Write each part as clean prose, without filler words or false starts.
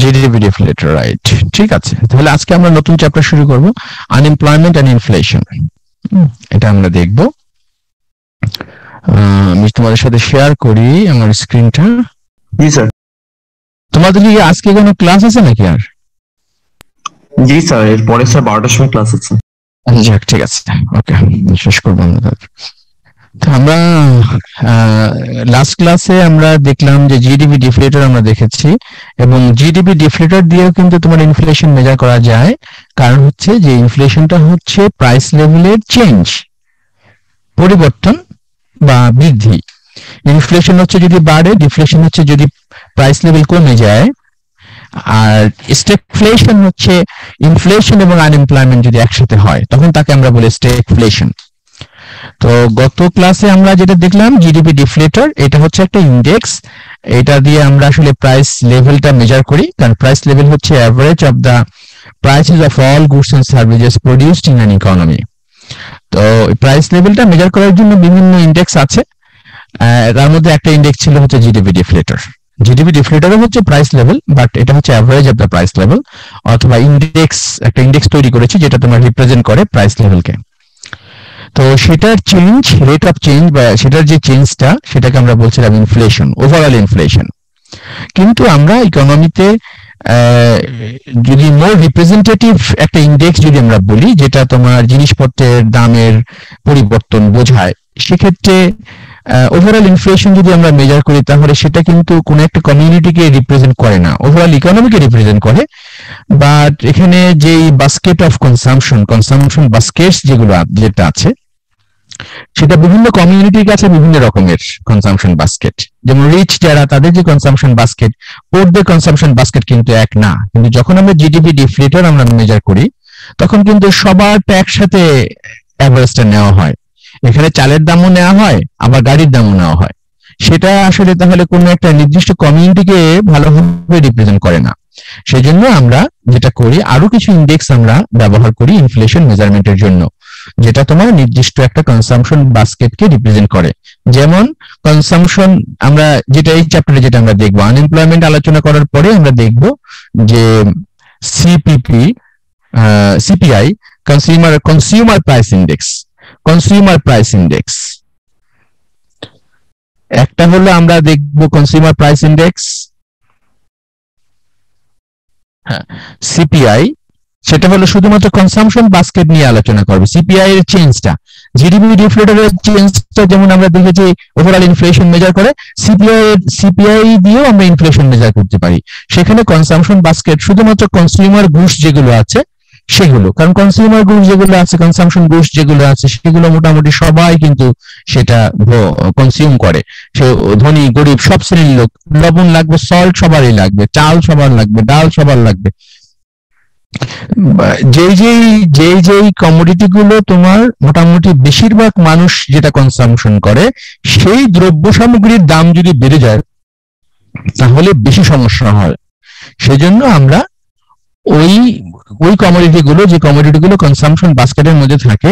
GDP ডিফলেটর, right. ঠিক আছে, তাহলে আজকে আমরা নতুন চ্যাপ্টার শুরু করব, আনএমপ্লয়মেন্ট এন্ড ইনফ্লেশন। এটা আমরা দেখব। আমি তোমাদের সাথে শেয়ার করি আমার স্ক্রিনটা। জি স্যার। তোমাদের কি আজকে কোনো ক্লাস আছে নাকি আর? জি স্যার, এর পরে স্যার 12টার সময় ক্লাস আছে। আচ্ছা যাক, ঠিক আছে, ওকে, শেষ করবো আমরা। তো আমরা লাস্ট ক্লাসে আমরা দেখলাম যে জিডিপি ডিফলেটর আমরা দেখেছি, এবং জিডিপি ডিফলেটর দিয়েও কিন্তু তোমার ইনফ্লেশন মেজার করা যায়। কারণ হচ্ছে যে ইনফ্লেশনটা হচ্ছে প্রাইস লেভেলের চেঞ্জ, পরিবর্তন বা বৃদ্ধি। ইনফ্লেশন হচ্ছে যদি বাড়ে, ডিফ্লেশন হচ্ছে যদি প্রাইস লেভেল কমে যায়, আর স্টেগফ্লেশন হচ্ছে ইনফ্লেশন এবং আনএমপ্লয়মেন্ট যদি একসাথে হয় তখন তাকে আমরা বলি স্টেগফ্লেশন। তো গত ক্লাসে আমরা যেটা দেখলাম জিডিপি ডিফলেটর, এটা হচ্ছে একটা ইন্ডেক্স। এটা দিয়ে আমরা আসলে প্রাইস লেভেলটা মেজার করি, কারণ প্রাইস লেভেল হচ্ছে average of the prices of all goods and services produced in an economy. তো প্রাইস লেভেলটা মেজার করার জন্য বিভিন্ন ইন্ডেক্স আছে। তার মধ্যে একটা ইন্ডেক্স ছিল হচ্ছে জিডিপি ডিফলেটর। জিডিপি ডিফলেটরও হচ্ছে প্রাইস লেভেল, বাট এটা হচ্ছে average of the price level, অথবা ইন্ডেক্স, একটা ইন্ডেক্স তৈরি করেছি যেটা তোমার রিপ্রেজেন্ট করে প্রাইস লেভেলকে। তো সেটার চেঞ্জ, রেট অফ চেঞ্জ বা সেটার যে চেঞ্জটা, সেটাকে আমরা বলছিলাম ইনফ্লেশন, ওভারঅল ইনফ্লেশন। কিন্তু আমরা ইকোনমিতে যদি মোর রিপ্রেজেন্টেটিভ একটা ইন্ডেক্স যদি আমরা বলি, যেটা তোমার জিনিসপত্রের দামের পরিবর্তন বোঝায়, সেক্ষেত্রে ওভারঅল ইনফ্লেশন যদি আমরা মেজার করি তাহলে সেটা কিন্তু কোনো একটা কমিউনিটিকে রিপ্রেজেন্ট করে না, ওভারঅল ইকোনমিকে রিপ্রেজেন্ট করে। বাট এখানে যেই বাস্কেট অফ কনসামশন বাস্কেটস যেটা আছে, সেটা বিভিন্ন কমিউনিটির কাছে বিভিন্ন রকমের কনসামশন বাস্কেট। যেমন রিচ যারা, তাদের যে কনসামশন বাস্কেট, পোরদের কনসামশন বাস্কেট কিন্তু এক না। কিন্তু যখন আমরা জিডিপি ডিফলেটর আমরা মেজার করি, তখন কিন্তু সবারটা একসাথে অ্যাভারেজটা নেওয়া হয়। এখানে চালের দামও নেওয়া হয়, আবার গাড়ির দামও নেওয়া হয়। সেটা আসলে তাহলে কোনো একটা নির্দিষ্ট কমিউনিটিকে ভালোভাবে রিপ্রেজেন্ট করে না। সেই জন্য আমরা যেটা করি, আরো কিছু ইন্ডেক্স আমরা ব্যবহার করি ইনফ্লেশন মেজারমেন্টের জন্য, যেটা তোমার নির্দিষ্ট একটা কনসামশন বাস্কেটকে রিপ্রেজেন্ট করে। যেমন কনসামশন, আমরা যেটা এই চ্যাপ্টারে যেটা আমরা দেখবো, আনএমপ্লয়মেন্ট আলোচনা করার পরে আমরা দেখব যে সিপিআই, কনজিউমার প্রাইস ইন্ডেক্স। একটা হলো আমরা দেখবো কনজিউমার প্রাইস ইন্ডেক্স, হ্যাঁ, সিপিআই, সেটা হলো শুধুমাত্র কনসামশন বাস্কেট নিয়ে আলোচনা করবে। সিপিআই এর চেঞ্জটা, জিডিপি ডিফলেটরের চেঞ্জটা যেমন আমরা দেখেছি ওভারঅল ইনফ্লেশন মেজার করে, সিপিআই দিয়েও আমরা ইনফ্লেশন মেজার করতে পারি। সেখানে কনসামশন বাস্কেট শুধুমাত্র কনজিউমার গুডস যেগুলো আছে সেগুলো, কারণ কনজিউমার গুডস যেগুলো আছে, কনসামশন গুডস যেগুলো আছে, সেগুলো মোটামুটি সবাই কিন্তু সেটা কনজিউম করে। সে ধনী গরিব সব শ্রেণীর লোক, লবণ লাগবে, সল্ট সবারই লাগবে, চাল সবার লাগবে, ডাল সবার লাগবে। যেই কমোডিটি গুলো তোমার মোটামুটি বেশিরভাগ মানুষ যেটা কনসামশন করে, সেই দ্রব্য সামগ্রীর দাম যদি বেড়ে যায় তাহলে বেশি সমস্যা হয়। সেজন্য আমরা ওই কমোডিটি গুলো, যে কমোডিটি গুলো কনসামশন বাস্কেটের মধ্যে থাকে,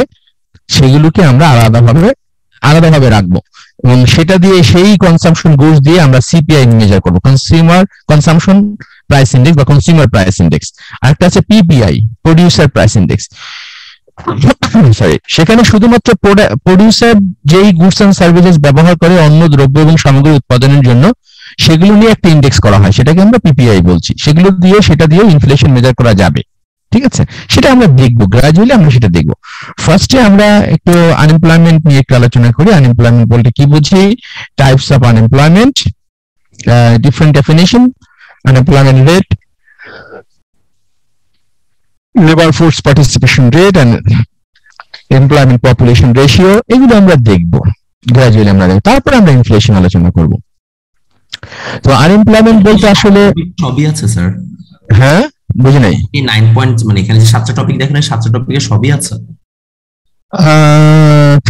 সেগুলোকে আমরা আলাদাভাবে রাখবো, এবং সেটা দিয়ে সেই কনসামশন গুডস দিয়ে আমরা সিপিআই মেজার করবো, কনসামশন প্রাইস ইন্ডেক্স বা কনজিউমার প্রাইস ইন্ডেক্স। আরেকটা আছে PPI, producer price index. Sorry, সেখানে শুধুমাত্র প্রোডিউসার যেই গুডস এন্ড সার্ভিসেস ব্যবহার করে অন্য দ্রব্য এবং সামগ্রী উৎপাদনের জন্য, সেগুলো নিয়ে একটা ইন্ডেক্স করা হয়, সেটাকে আমরা পিপিআই বলছি। সেটা দিয়ে ইনফ্লেশন মেজার করা যাবে। ঠিক আছে, সেটা আমরা দেখবো, গ্রাজুয়ালি আমরা সেটা দেখবো। ফার্স্টে আমরা একটু আনএমপ্লয়মেন্ট নিয়ে একটু আলোচনা করি। আনএমপ্লয়মেন্ট বলতে কি বুঝি, types of unemployment, different definition, unemployment rate, labor force participation rate and employment population ratio, এগুলো আমরা দেখব গ্রাজুয়ালি। আমরা তারপর আমরা ইনফ্লেশন আলোচনা করব। তো আনএমপ্লয়মেন্ট বলতে আসলে সবই আছে স্যার। হ্যাঁ, বুঝি নাই। এই 9 পয়েন্ট, মানে এখানে যে 7টা টপিক দেখেন, 7টা টপিকে সবই আছে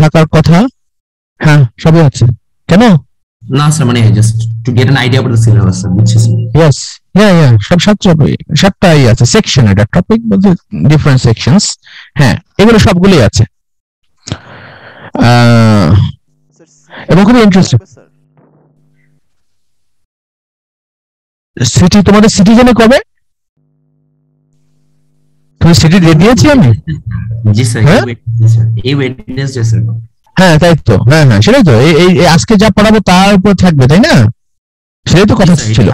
থাকার কথা। হ্যাঁ, সবই আছে। কেন না স্যার, মানে just to get an idea about the syllabus sir, বুঝছেন? ইয়েস, সব 7টাই আছে সেকশন, এটা টপিক বলতে ডিফারেন্ট সেকশনস। হ্যাঁ, এগুলো সবগুলোই আছে এবং খুবই ইন্টারেস্টিং। সিটি তোমাদের সিটি জানে কবে? তুমি সিটি দিয়ে দিয়েছি আমি? জি স্যার, হ্যাঁ এই ওয়েডনেসডে স্যার। হ্যাঁ তাই তো, হ্যাঁ হ্যাঁ সেটাই তো, এই আজকে যা পড়াবো তার উপর থাকবে তাই না? সেটাই তো কথা ছিল।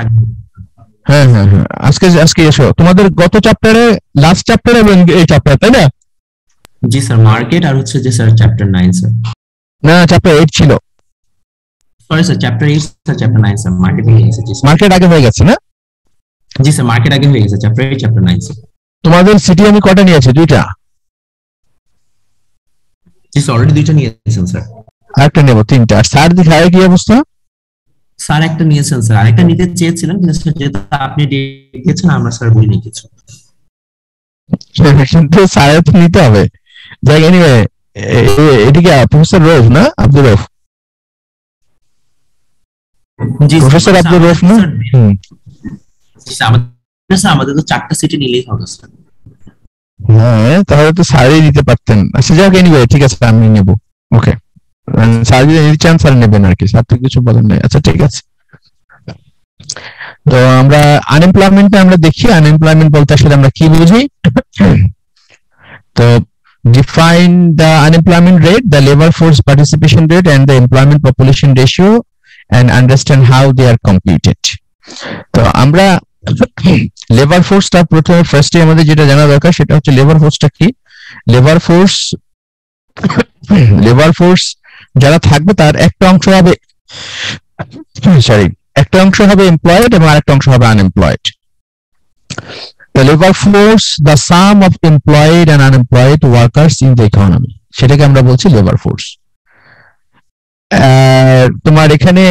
হ্যাঁ হ্যাঁ হ্যাঁ, আজকে এসো তোমাদের গত চ্যাপ্টারে, লাস্ট চ্যাপ্টার এবং এই চ্যাপ্টার, তাই না? জি স্যার, মার্কেট আর হচ্ছে যে স্যার চ্যাপ্টার 9 স্যার। না চ্যাপ্টার 8 ছিল। Sorry sir, chapter 8 sir, chapter 9 sir, market হয়ে গেছে। জি স্যার, মার্কেট আগে হয়ে গেছে না? জি স্যার, মার্কেট আগে হয়ে গেছে, চ্যাপ্টার 8 চ্যাপ্টার 9 স্যার। তোমাদের সিটি আমি কটা নিয়েছি? 2টা। জি স্যার, অলরেডি 2টা নিয়েছেন স্যার। আরেকটা নেবো 3টা। আর স্যার দেখায় কি অবস্থা? স্যার একটা নিয়েছেন স্যার, আরেকটা নিতে চেয়েছিলেন কিন্তু স্যার যেহেতু আপনি দিয়েছেন আমরা স্যার বলিনি কিছু। কিন্তু স্যারের তো নিতে হবে। যাই এনিওয়ে, এদিকে প্রফেসর রোজ না, আব্দুর রউফ? জি প্রফেসর আব্দুর রউফ না? আমাদের তো 4টা সিটি নিলেই হবে স্যার। হ্যাঁ তাহলে তো স্যারই দিতে পারতেন। আচ্ছা যাক, এনিওয়ে ঠিক আছে, আমি নেবো। ওকে, স্যার যদি নিতে চান স্যার নেবেন আর কি, স্যার তো কিছু বলেন নাই। আচ্ছা ঠিক আছে। তো আমরা আনএমপ্লয়মেন্টটা আমরা দেখি, আনএমপ্লয়মেন্ট বলতে আসলে আমরা কি বুঝি। তো define the unemployment rate, the labor force participation rate and the employment population ratio and understand how they are computed. তো আমরা লেবার ফোর্সটা প্রথমে ফার্স্টে আমাদের যেটা জানা দরকার সেটা হচ্ছে লেবার ফোর্সটা কি। লেবার ফোর্স যারা থাকবে তার একটা অংশ হবে এমপ্লয়েড এবং আরেকটা অংশ হবে unemployed. The labor force, the sum of employed and unemployed workers in the economy, সেটাকে আমরা বলছি লেবার ফোর্স। তোমার এখানে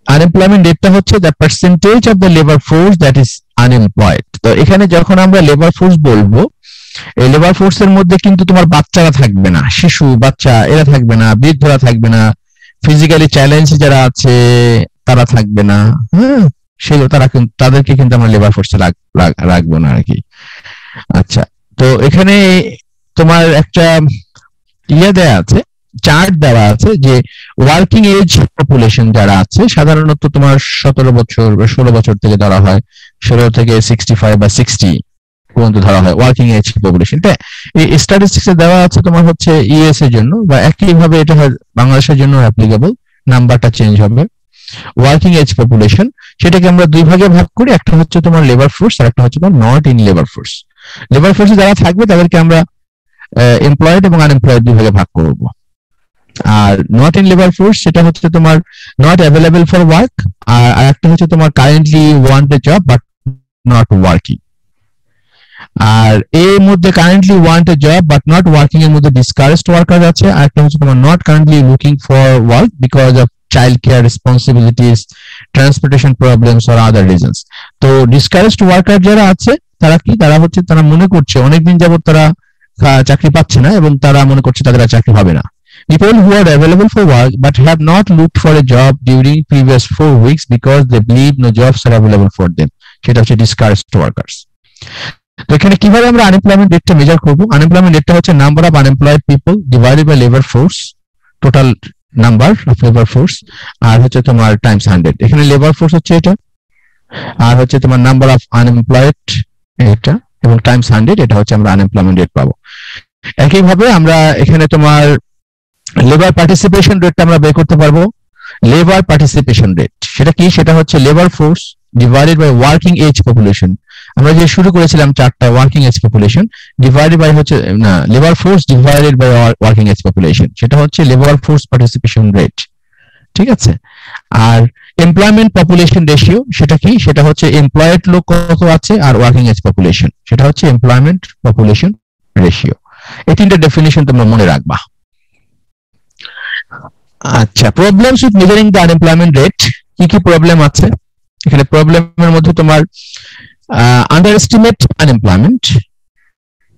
আনএমপ্লয়মেন্ট রেটটা হচ্ছে the percentage of the labour force that is unemployed. তো এখানে যখন আমরা লেবার ফোর্স বলবো, এই লেবার ফোর্সের মধ্যে কিন্তু তোমার বাচ্চারা থাকবে না, শিশু বাচ্চা এরা থাকবে না, বৃদ্ধরা থাকবে না, ফিজিক্যালি চ্যালেঞ্জ যারা আছে তারা থাকবে না। হ্যাঁ সেগুলো তাদেরকে কিন্তু আমরা লেবার ফোর্সে রাখবো না আর কি। আচ্ছা, তো এখানে তোমার একটা দেয়া আছে, চার্ট দেওয়া আছে যে ওয়ার্কিং এজ পপুলেশন যারা আছে সাধারণত তোমার 17 বছর বা 16 বছর থেকে ধরা হয়, 16 থেকে 65 বা 60 পর্যন্ত ধরা হয় ওয়ার্কিং এজ পপুলেশনটা। এই স্ট্যাটিস্টিক্সে দেওয়া আছে তোমার হচ্ছে ইউএস এর জন্য, বা একইভাবে এটা বাংলাদেশের জন্য অ্যাপ্লিকেবল, নাম্বারটা চেঞ্জ হবে। ওয়ার্কিং এজ পপুলেশন সেটাকে আমরা দুই ভাগে ভাগ করি, একটা হচ্ছে তোমার লেবার ফোর্স আর একটা হচ্ছে তোমার not in labour force. Labour ফোর্সে যারা থাকবে তাদেরকে আমরা এমপ্লয়েড এবং আনএমপ্লয়েড দুই ভাগে ভাগ করব। আর নট ইন লেবার ফোর্স সেটা হচ্ছে তোমার নট অ্যাভেলেবল ফর ওয়ার্ক, আর একটা হচ্ছে তোমার currently want a job but not working. আর এর মধ্যে currently want a job but not working এর মধ্যে ডিসকারেজড ওয়ার্কার আছে, আর একটা হচ্ছে তোমার not currently looking for work because of child care responsibilities, transportation problems or other reasons. তো ডিসকারেজড ওয়ার্কার যারা আছে তারা কি, তারা মনে করছে অনেকদিন যাবত তারা চাকরি পাচ্ছে না এবং তারা মনে করছে তাদের আর চাকরি হবে না। People who are available for work but have not looked for a job during previous 4 weeks because they believe no jobs are available for them, সেটা হচ্ছে discouraged workers. তো এখানে কিভাবে আমরা আনএমপ্লয়মেন্ট রেটটা মেজার করব? আনএমপ্লয়মেন্ট রেটটা হচ্ছে number of unemployed people divided by labour force, total number of labour force, আর হচ্ছে তোমার টাইমস 100। এখানে লেবার ফোর্স হচ্ছে এটা, আর হচ্ছে তোমার নাম্বার অফ আনএমপ্লয়েড এটা, এবং টাইমস 100 এটা হচ্ছে আমরা আনএমপ্লয়মেন্ট রেট পাবো। একইভাবে আমরা এখানে তোমার লেবার পার্টিসিপেশন রেটটা আমরা বের করতে পারবো। লেবার পার্টিসিপেশন রেট সেটা কি, সেটা হচ্ছে labour force divided by working age population. আমরা যে শুরু করেছিলাম চারটা, working age population divided by হচ্ছে না labour force divided by working age population, সেটা হচ্ছে লেবার ফোর্স পার্টিসিপেশন রেট। ঠিক আছে। আর এমপ্লয়মেন্ট পপুলেশন রেশিও সেটা কি, সেটা হচ্ছে এমপ্লয়েড লোক কত আছে আর ওয়ার্কিং এজ পপুলেশন, সেটা হচ্ছে এমপ্লয়মেন্ট পপুলেশন রেশিও। এই তিনটা ডেফিনিশন তোমরা মনে রাখবা। আচ্ছা, problems with measuring the unemployment rate, কি কি প্রবলেম আছে এখানে? প্রবলেমের মধ্যে তোমার underestimate unemployment,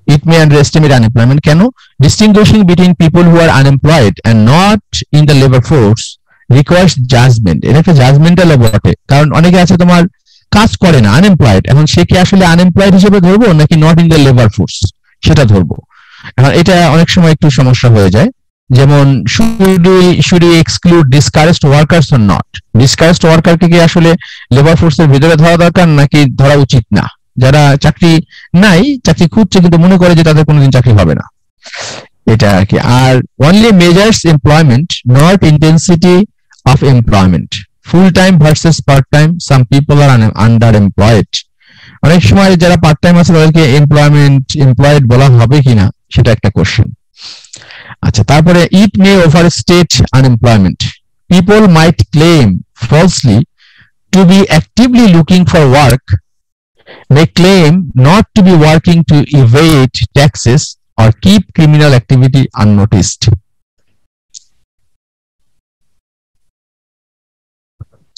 it may underestimate unemployment কেন? Distinguishing between people who are unemployed and not in the labor force requires judgment. এটা একটা জাজমেন্টাল বটে, কারণ অনেকে আছে তোমার কাজ করে না, আনএমপ্লয়েড, এখন সে কি আসলে আনএমপ্লয়েড হিসেবে ধরবো নাকি not in the labour force সেটা ধরবো? এখন এটা অনেক সময় একটু সমস্যা হয়ে যায়। যেমন should we exclude discouraged workers or not? Discouraged ওয়ার্কারকে কি আসলে লেবার ফোর্সের ভিতরে ধরা দরকার নাকি ধরা উচিত না? যারা চাকরি নাই, চাকরি খুঁজছে কিন্তু মনে করে যে তাদের কোনোদিন চাকরি হবে না, এটা আর কি। আর only measures employment, not intensity of employment, full time versus part time, some people are underemployed. অনেক সময় যারা পার্ট টাইম আছে তাদেরকে এমপ্লয়েড বলা হবে কিনা সেটা একটা কোশ্চেন। আচ্ছা, তারপরে it may overstate unemployment, people might claim falsely to be actively looking for work, may claim not to be working to evade taxes or keep criminal activity unnoticed.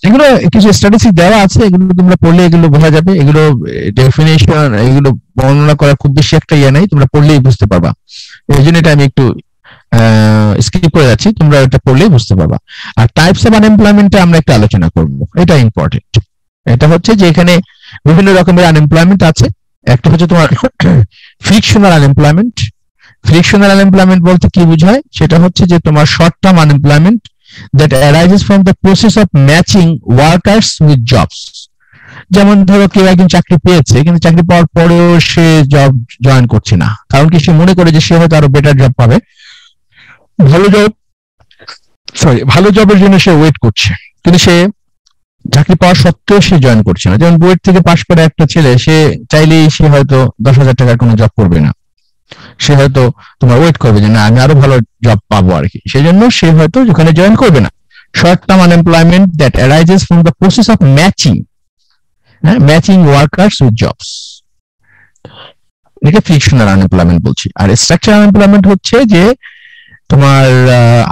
এগুলো কিছু স্ট্যাটিস্টিক দেওয়া আছে, এগুলো তোমরা পড়লে এগুলো বোঝা যাবে। এগুলো ডেফিনেশন, এগুলো বর্ণনা করা খুব বেশি একটা ইয়ে নাই, তোমরা পড়লেই বুঝতে পারবা। এই জন্য এটা আমি একটু স্কিপ করে যাচ্ছি, তোমরা এটা পড়লেই বুঝতে পারবা। আর টাইপস অফ আনএমপ্লয়মেন্টে আমরা একটু আলোচনা করব, এটা ইম্পর্টেন্ট। এটা হচ্ছে যে এখানে বিভিন্ন রকমের আনএমপ্লয়মেন্ট আছে। একটা হচ্ছে তোমার ফ্রিকশনাল আনএমপ্লয়মেন্ট। ফ্রিকশনাল আনএমপ্লয়মেন্ট বলতে কি বোঝায়? সেটা হচ্ছে যে তোমার short term unemployment that arises from the process of matching workers with jobs. যেমন ধরো কেউ একজন চাকরি পেয়েছে কিন্তু চাকরি পাওয়ার পরেও সে জব জয়েন করছে না, কারণ কি? সে মনে করে যে সে হয়তো আরো বেটার জব পাবে, ভালো জবের জন্য সে ওয়েট করছে, কিন্তু সে চাকরি পাওয়া সত্ত্বেও সে জয়েন করছে না। যেমন বুয়েট থেকে পাশ করে একটা ছেলে, সে চাইলেই সে হয়তো 10,000 টাকার কোনো জব করবে না, সে হয়তো তোমার ওয়েট করবে যে না আমি আরো ভালো জব পাবো আর কি, সেই জন্য সে হয়তো ওখানে জয়েন করবে না। Short term unemployment that arises from the process of matching workers with jobs, এটাকে ফ্রিকশনাল আনএমপ্লয়মেন্ট বলছি। আর স্ট্রাকচারাল আনএমপ্লয়মেন্ট হচ্ছে যে তোমার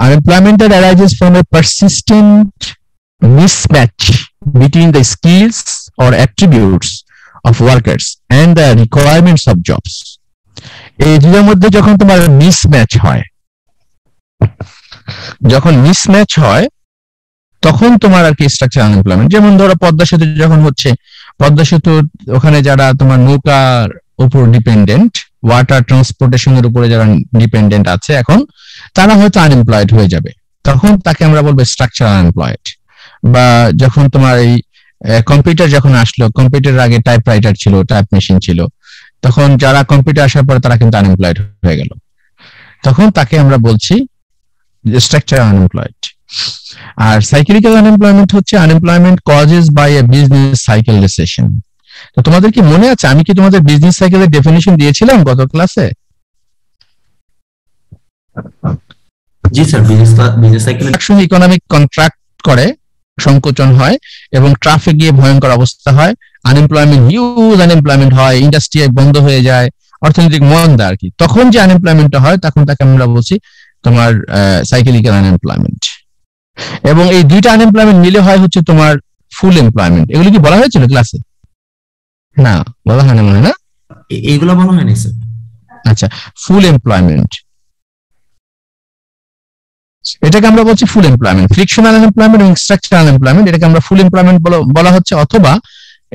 unemployment that arises from a persistent mismatch between the skills or attributes of workers and the requirements of jobs. এই দুটোর মধ্যে যখন তোমার মিসম্যাচ হয় তখন তোমার আর কি স্ট্রাকচারাল আনএমপ্লয়মেন্ট। যেমন ধরো পদ্মা সেতু যখন হচ্ছে, পদ্মা সেতু ওখানে যারা তোমার নৌকার উপর ডিপেন্ডেন্ট, ওয়াটার ট্রান্সপোর্টেশনের উপরে যারা ডিপেন্ডেন্ট আছে, এখন তারা হয়তো আনএমপ্লয়েড হয়ে যাবে, তখন তাকে আমরা বলবো স্ট্রাকচারাল আনএমপ্লয়েড। বা যখন তোমার এই কম্পিউটার যখন আসলো, কম্পিউটারের আগে টাইপরাইটার ছিল, টাইপ মেশিন ছিল, তখন যারা কম্পিউটার আসার পরে তারা কিন্তু আনএমপ্লয়েড হয়ে গেল, তখন তাকে আমরা বলছি স্ট্রাকচারাল আনএমপ্লয়েড। আর সাইক্লিক্যাল আনএমপ্লয়মেন্ট হচ্ছে unemployment causes by a business cycle recession. তো তোমাদের কি মনে আছে আমি কি তোমাদের বিজনেস সাইকেলের ডেফিনিশন দিয়েছিলাম গত ক্লাসে? জি sir, business cycle economic contract করে, সংকোচন হয় এবং ট্রাফিক গিয়ে ভয়ঙ্কর অবস্থা হয়, আনএমপ্লয়মেন্ট, হিউজ আনএমপ্লয়মেন্ট হয়, ইন্ডাস্ট্রি বন্ধ হয়ে যায়, অর্থনৈতিক মন্দা আর কি। তখন যে আনএমপ্লয়মেন্টটা হয় তখন তাকে আমরা বলছি তোমার সাইক্লিক্যাল আনএমপ্লয়মেন্ট। এবং এই দুইটা আনএমপ্লয়মেন্ট মিলে হয় হচ্ছে তোমার ফুল এমপ্লয়মেন্ট। এগুলো কি বলা হয়েছিল ক্লাসে? না, বলা হয় না মনে হয় না, এগুলো বলা হয়নি স্যার। আচ্ছা, ফুল এমপ্লয়মেন্ট, এটাকে আমরা বলছি ফুল এমপ্লয়মেন্ট। ফ্রিকশনাল আনএমপ্লয়মেন্ট এবং স্ট্রাকচারাল আনএমপ্লয়মেন্ট এটাকে আমরা ফুল এমপ্লয়মেন্ট বলা হচ্ছে, অথবা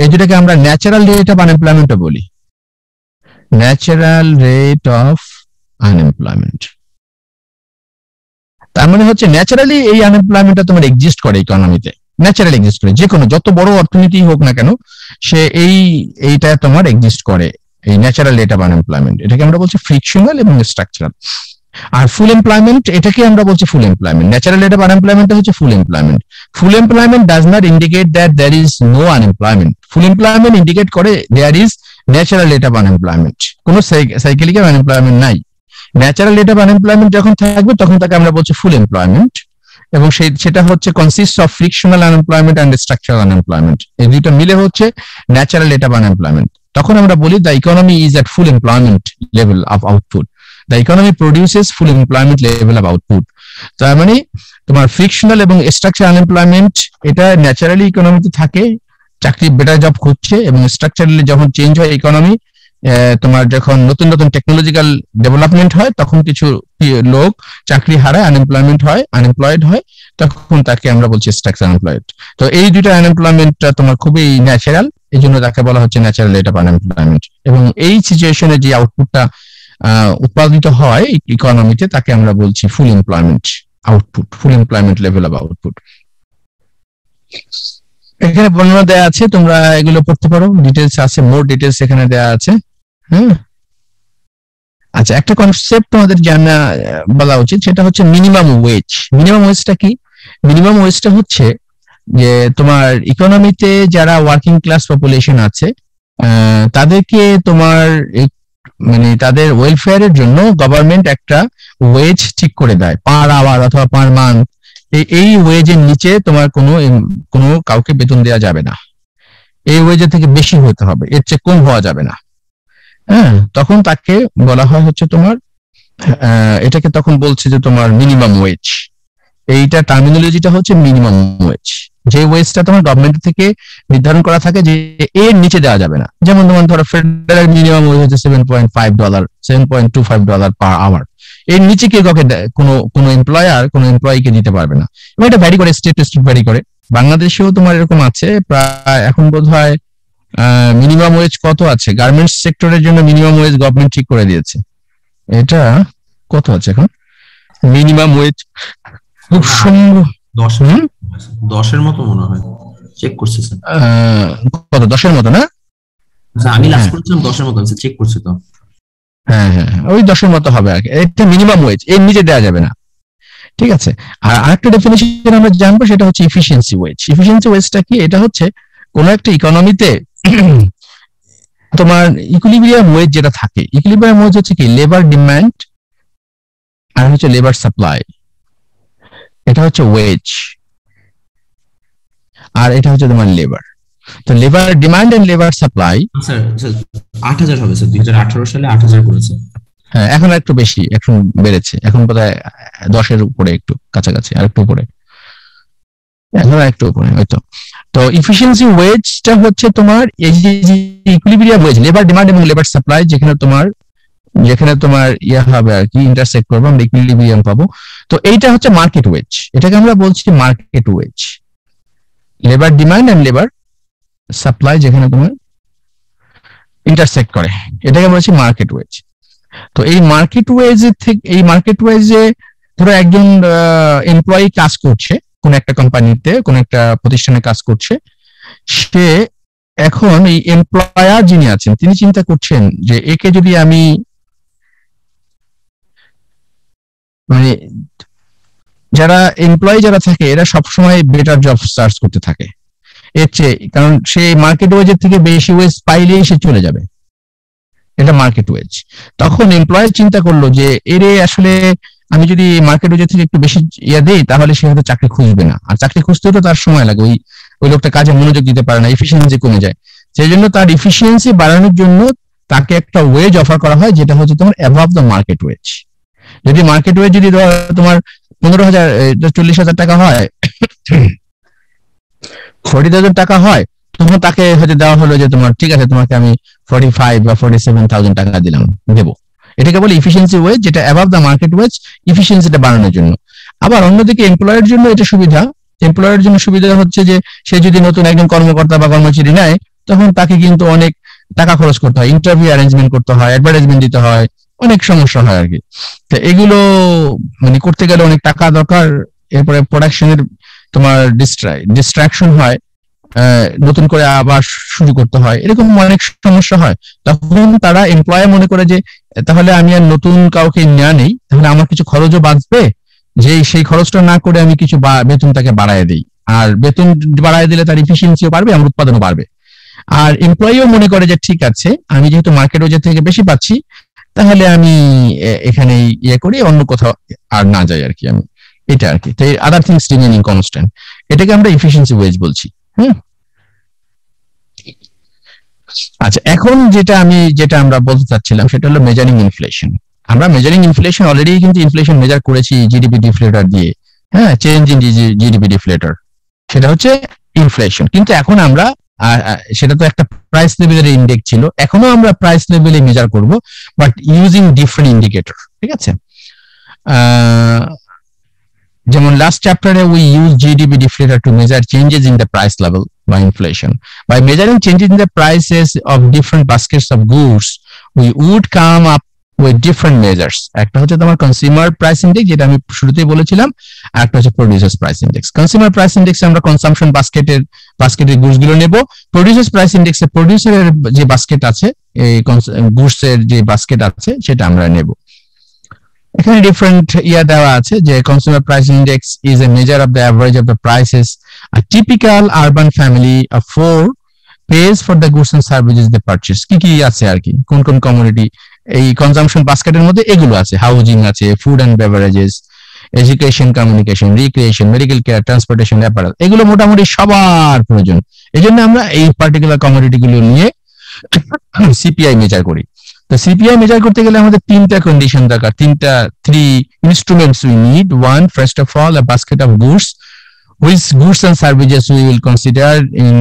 এই দুটাকে আমরা ন্যাচারাল রেট অফ আনএমপ্লয়মেন্ট বলি, ন্যাচারাল রেট অফ আনএমপ্লয়মেন্ট। তার মানে হচ্ছে ন্যাচারালি এই আনএমপ্লয়মেন্টটা তোমার এক্সিস্ট করে ইকোনমিতে, ন্যাচারালি এক্সিস্ট করে, যে কোনো যত বড় অর্থনীতি হোক না কেন সে এইটা তোমার এক্সিস্ট করে, এই ন্যাচারাল রেট অফ আনএমপ্লয়মেন্ট। এটাকে আমরা বলছি ফ্রিকশনাল এবং স্ট্রাকচারাল। আর ফুল এমপ্লয়মেন্ট এটাকে আমরা বলছি full employment. Natural rate of unemployment হচ্ছে full employment. Full employment does not indicate that there is no unemployment. Full employment indicate করে there is natural rate of unemployment, কোনো সাইক্লিক্যাল আনএমপ্লয়মেন্ট নাই। Natural rate of unemployment যখন থাকবে তখন তাকে আমরা বলছি ফুল এমপ্লয়মেন্ট, এবং সেটা হচ্ছে consist of frictional unemployment and structural unemployment. এই দুইটা মিলে হচ্ছে ন্যাচারাল রেট অফ আনএমপ্লয়মেন্ট। তখন আমরা বলি the economy is at full employment level of output, the economy produces full employment level of output. তার মানে তোমার ফ্রিকশনাল এবং স্ট্রাকচারাল আনএমপ্লয়মেন্ট এটা ন্যাচারালি ইকোনমিতে থাকে, চাকরি বেটার জব খুঁজছে, এবং স্ট্রাকচারালি যখন চেঞ্জ হয় ইকোনমি, তোমার যখন নতুন নতুন টেকনোলজিক্যাল ডেভেলপমেন্ট হয় তখন কিছু লোক চাকরি হারায়, আনএমপ্লয়েড হয়, তখন তাকে আমরা বলছি স্ট্রাকচারাল আনএমপ্লয়েড। তো এই দুইটা আনএমপ্লয়মেন্টটা তোমার খুবই ন্যাচারাল, এই জন্য তাকে বলা হচ্ছে ন্যাচারাল রেট অফ আনএমপ্লয়মেন্ট। এবং এই সিচুয়েশনে যে আউটপুটটা উৎপাদিত হয় ইকোনমিতে, তাকে আমরা বলছি full employment output, full employment level of output. এখানে বর্ণনা দেওয়া আছে, তোমরা এগুলো পড়তে পারো, ডিটেলস আছে, মোর ডিটেলস এখানে দেওয়া আছে। হ্যাঁ, আচ্ছা, একটা কনসেপ্ট তোমাদের জানা বলা উচিত, সেটা হচ্ছে মিনিমাম ওয়েজ। মিনিমাম ওয়েজটা কি? মিনিমাম ওয়েজটা হচ্ছে যে তোমার ইকোনমিতে যারা ওয়ার্কিং ক্লাস পপুলেশন আছে তাদেরকে তোমার মানে তাদের ওয়েলফেয়ারের জন্য গভর্নমেন্ট একটা ওয়েজ ঠিক করে দেয় পার আওয়ার অথবা পার মান্থ। এই ওয়েজের নিচে তোমার কোনো কাউকে বেতন দেওয়া যাবে না, এই ওয়েজের থেকে বেশি হতে হবে, এর চেয়ে কম হওয়া যাবে না। হ্যাঁ, তখন তাকে বলা হয় হচ্ছে তোমার এটাকে তখন বলছে যে তোমার মিনিমাম ওয়েজ। এইটা টার্মিনোলজিটা হচ্ছে মিনিমাম ওয়েজ, যে ওয়েজটা তোমার গভর্নমেন্ট থেকে নির্ধারণ করা থাকে যে এর নিচে দেওয়া যাবে না। যেমন তোমার ধরো ফেডারেল মিনিমাম ওয়েজ হচ্ছে $7.5, $7.25 পার আওয়ার। এর নিচে কেউ কাউকে কোনো এমপ্লয়ার কোনো এমপ্লয়িকে দিতে পারবে না। এবং এটা ভ্যারি করে, স্টেট টু স্টেট ভ্যারি করে। বাংলাদেশেও তোমার এরকম আছে, প্রায় এখন বোধ হয় মিনিমাম ওয়েজ কত আছে গার্মেন্টস সেক্টরের জন্য, মিনিমাম ওয়েজ গভর্নমেন্ট ঠিক করে দিয়েছে। এটা কত আছে এখন মিনিমাম ওয়েজ? খুব সম্ভব 10-এর মতো মনে হয়, চেক করছি স্যার। কত, 10-এর মতো না? আমি লাস্ট করেছিলাম 10-এর মতো, চেক করছি তো। হ্যাঁ হ্যাঁ, ওই 10-এর মতো হবে আর কি। এটা মিনিমাম ওয়েজ, এর নিচে দেওয়া যাবে না। ঠিক আছে। আর আরেকটা ডেফিনিশন আমরা জানবো, সেটা হচ্ছে ইফিসিয়েন্সি ওয়েজ। ইফিসিয়েন্সি ওয়েজটা কি? এটা হচ্ছে কোন একটা ইকোনমিতে তোমার ইকুইলিব্রিয়াম ওয়েজ যেটা থাকে, ইকুইলিব্রিয়াম ওয়েজ হচ্ছে কি লেবার ডিমান্ড আর হচ্ছে লেবার সাপ্লাই, এটা হচ্ছে ওয়েজ, আর এটা হচ্ছে তোমার লেবার। তো labour demand and labour supply sir 8000 হবে স্যার, 2018 সালে 8000 করেছে। হ্যাঁ, এখন একটু বেশি, এখন বেড়েছে, এখন বোধহয় 10-এর উপরে, একটু কাছাকাছি, আর একটু উপরে, এখন একটু উপরে হয়তো। তো ইফিসিয়েন্সি ওয়েজটা হচ্ছে তোমার এই যে ইকুইলিব্রিয়াম ওয়েজ, লেবার ডিমান্ড এবং লেবার সাপ্লাই, যেখানে তোমার ইয়া হবে আর কি, ইন্টারসেক্ট করবো, আমরা ইকুইলিব্রিয়াম পাবো। তো এইটা হচ্ছে মার্কেট ওয়েজ, এটাকে আমরা বলছি market wage. Labour demand and labour supply যেখানে তোমার ইন্টারসেক্ট করে, এটাকে বলছি মার্কেট ওয়েজ। তো এই মার্কেট ওয়েজে ধরো একজন এমপ্লয়ি কাজ করছে কোন একটা কোম্পানিতে, কোন একটা প্রতিষ্ঠানে কাজ করছে, সে এখন এই এমপ্লয়ার যিনি আছেন তিনি চিন্তা করছেন যে একে যদি আমি মানে যারা এমপ্লয়ি যারা থাকে এরা সবসময় বেটার জব সার্চ করতে থাকে এর চেয়ে, কারণ সে মার্কেট ওয়েজের থেকে বেশি ওয়েজ পাইলেই সে চলে যাবে, এটা মার্কেট ওয়েজ। তখন এমপ্লয়ার চিন্তা করলো যে এরে আসলে আমি যদি মার্কেট ওয়েজের থেকে একটু বেশি দেই তাহলে সে হয়তো চাকরি খুঁজবে না, আর চাকরি খুঁজতেও তো তার সময় লাগে, ওই লোকটা কাজে মনোযোগ দিতে পারে না, এফিসিয়েন্সি কমে যায়। সেই জন্য তার এফিসিয়েন্সি বাড়ানোর জন্য তাকে একটা ওয়েজ অফার করা হয় যেটা হচ্ছে তোমার অ্যাবভ দ্য মার্কেট ওয়েজ। যদি মার্কেট ওয়েজ যদি তোমার 15,000 40,000 টাকা হয়, 40,000 টাকা হয়, তখন তাকে হয়তো দেওয়া হলো যে তোমার ঠিক আছে, তোমাকে আমি 45 বা 47,000 টাকা দেবো। এটাকে বলে ইফিসিয়েন্সি ওয়েজ, যেটা অ্যাবভ দ্য মার্কেট ওয়েজ, ইফিসিয়েন্সিটা বাড়ানোর জন্য। আবার অন্যদিকে এমপ্লয়ের জন্য এটা সুবিধা, এমপ্লয়ের জন্য সুবিধা হচ্ছে যে সে যদি নতুন একজন কর্মকর্তা বা কর্মচারী নেয় তখন তাকে কিন্তু অনেক টাকা খরচ করতে হয়, ইন্টারভিউ অ্যারেঞ্জমেন্ট করতে হয়, অ্যাডভার্টাইজমেন্ট দিতে হয়, অনেক সমস্যা হয় আর কি। তো এগুলো মানে করতে গেলে অনেক টাকা দরকার, এরপরে প্রোডাকশনের তোমার ডিস্ট্রাকশন হয়, নতুন করে আবার শুরু করতে হয়, এরকম অনেক সমস্যা হয়। তখন তারা এমপ্লয়ার মনে করে যে তাহলে আমি আর নতুন কাউকে নেওয়া নেই, তাহলে আমার কিছু খরচও বাঁচবে, যে সেই খরচটা না করে আমি কিছু বেতন তাকে বাড়ায় দিই, আর বেতন বাড়ায় দিলে তার এফিসিয়েন্সিও বাড়বে, আমার উৎপাদনও বাড়বে। আর এমপ্লয়িও মনে করে যে ঠিক আছে, আমি যেহেতু মার্কেট ওয়েজের থেকে বেশি পাচ্ছি, তাহলে আমি এখানে করি, অন্য কোথাও আর না যাই আর কি, আমি এটা আর কি। তো আদার থিংস রিমেইনিং কনস্ট্যান্ট, এটাকে আমরা এফিসিয়েন্সি ওয়েজ বলছি। আচ্ছা, এখন যেটা আমরা বলতে চাচ্ছিলাম সেটা হলো মেজারিং ইনফ্লেশন। আমরা মেজারিং ইনফ্লেশন অলরেডি কিন্তু ইনফ্লেশন মেজার করেছি জিডিপি ডিফ্লেটর দিয়ে, হ্যাঁ, চেঞ্জ ইন জিডিপি ডিফ্লেটর, সেটা হচ্ছে ইনফ্লেশন। কিন্তু এখন আমরা সেটা তো একটা প্রাইস লেভেলের ইন্ডেক্স ছিল, এখনো আমরা প্রাইস লেভেলে মেজার করব, বাট ইউজিং ডিফারেন্ট ইন্ডিকেটর। ঠিক আছে, যেমন লাস্ট চ্যাপ্টারে we use GDP deflator to measure changes in the price level by inflation. By measuring changes in the prices of different baskets of goods, we would come up with different measures. একটা হচ্ছে তোমার consumer price index, যেটা আমি শুরুতেই বলেছিলাম, আর একটা হচ্ছে producers price index. Consumer price ইন্ডেক্সে আমরা কনসাম্পশন বাস্কেটের গুডস গুলো নেব। প্রোডিউসার্স প্রাইস ইন্ডেক্সে প্রোডিউসারের যে বাস্কেট আছে, এই গুডস এর যে বাস্কেট আছে সেটা আমরা নেব। এখানে ডিফারেন্ট দেওয়া আছে যে consumer price index is a measure of the average of the prices a typical urban family of 4 pays for the goods and services they purchase। কি আছে আর কি, কোন কোন কমোডিটি এই কনজাম্পশন বাস্কেটের মধ্যে এগুলো আছে, হাউজিং আছে, food and beverages, education, communication, recreation, medical care, transportation, apparel, এগুলো মোটামুটি সবার প্রয়োজন। এই জন্য আমরা এই পার্টিকুলার কমোডিটি গুলো নিয়ে সিপিআই মেজার করি। তো সিপিআই মেজার করতে গেলে আমাদের তিনটা কন্ডিশন দরকার, three instruments we need. One, first of all, a basket of goods, which goods and services we will consider in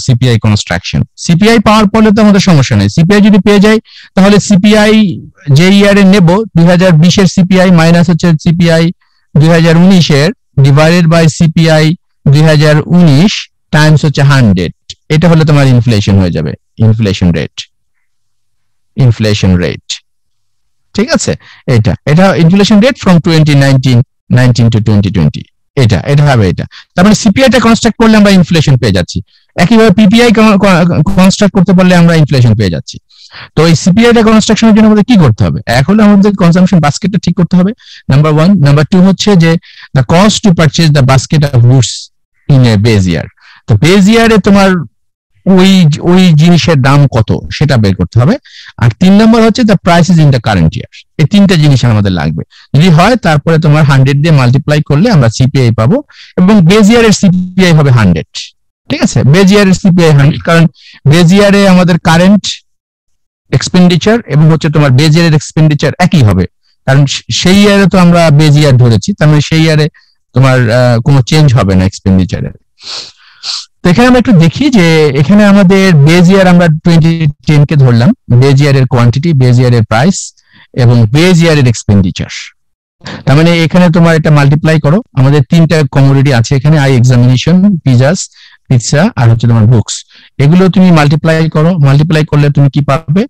CPI construction। CPI পাওয়ার পরে তো আমাদের সমস্যা নেই, সিপিআই যদি পেয়ে যাই তাহলে সিপিআই যে ইয়ারে নেব 2020 এর সিপিআই মাইনাস হচ্ছে সিপিআই 2019 এর ডিভাইডেড বাই সিপিআই 2019 টাইমস হচ্ছে 100, এটা হলে তোমার ইনফ্লেশন হয়ে যাবে, ইনফ্লেশন রেট। ঠিক আছে, এটা ইনফ্লেশন রেট ফ্রম 2019 to 2020, এটা হবে এটা। তার মানে সিপিআইটা কনস্ট্রাক্ট করলে আমরা ইনফ্লেশন পেয়ে যাচ্ছি, একইভাবে পিপিআই কনস্ট্রাক্ট করতে পারলে আমরা ইনফ্লেশন পেয়ে যাচ্ছি। তো এই সিপিআইটা কনস্ট্রাকশনের জন্য আমাদের কি করতে হবে? এক হলো আমাদের কনজাম্পশন বাস্কেটটা ঠিক করতে হবে, নাম্বার 1। নাম্বার 2 হচ্ছে যে the cost to purchase the basket of goods in a base year. তো বেজ ইয়ারে তোমার ওই জিনিসের দাম কত সেটা বের করতে হবে। আর 3 নম্বর হচ্ছে the prices in the current year. এই তিনটা জিনিস আমাদের লাগবে, যদি হয় তারপরে তোমার 100 দিয়ে মাল্টিপ্লাই করলে আমরা সিপিআই পাবো, এবং বেজ ইয়ারের সিপিআই হবে 100। ঠিক আছে, বেজ ইয়ারের সিপিআই 100, কারণ বেজ ইয়ারে আমাদের কারেন্ট এক্সপেন্ডিচার এবং হচ্ছে তোমার বেজ ইয়ারের এক্সপেন্ডিচার একই হবে, কারণ সেই ইয়ারে তো আমরা বেজ ইয়ার ধরেছি, তার মানে সেই ইয়ারে তোমার কোনো চেঞ্জ হবে না এক্সপেন্ডিচারে। তো এখানে আমরা একটু দেখি যে এখানে আমাদের বেজ ইয়ার আমরা 2010 কে ধরলাম, বেজ ইয়ারের কোয়ান্টিটি, বেজ ইয়ারের প্রাইস এবং বেজ ইয়ারের এক্সপেন্ডিচার। তার মানে এখানে তোমার এটা মাল্টিপ্লাই করো, আমাদের তিনটা কমোডিটি আছে এখানে, আই এক্সামিনেশন, পিৎজা আর হচ্ছে তোমার বুকস, এগুলো তুমি মাল্টিপ্লাই করলে তুমি কি পাবে?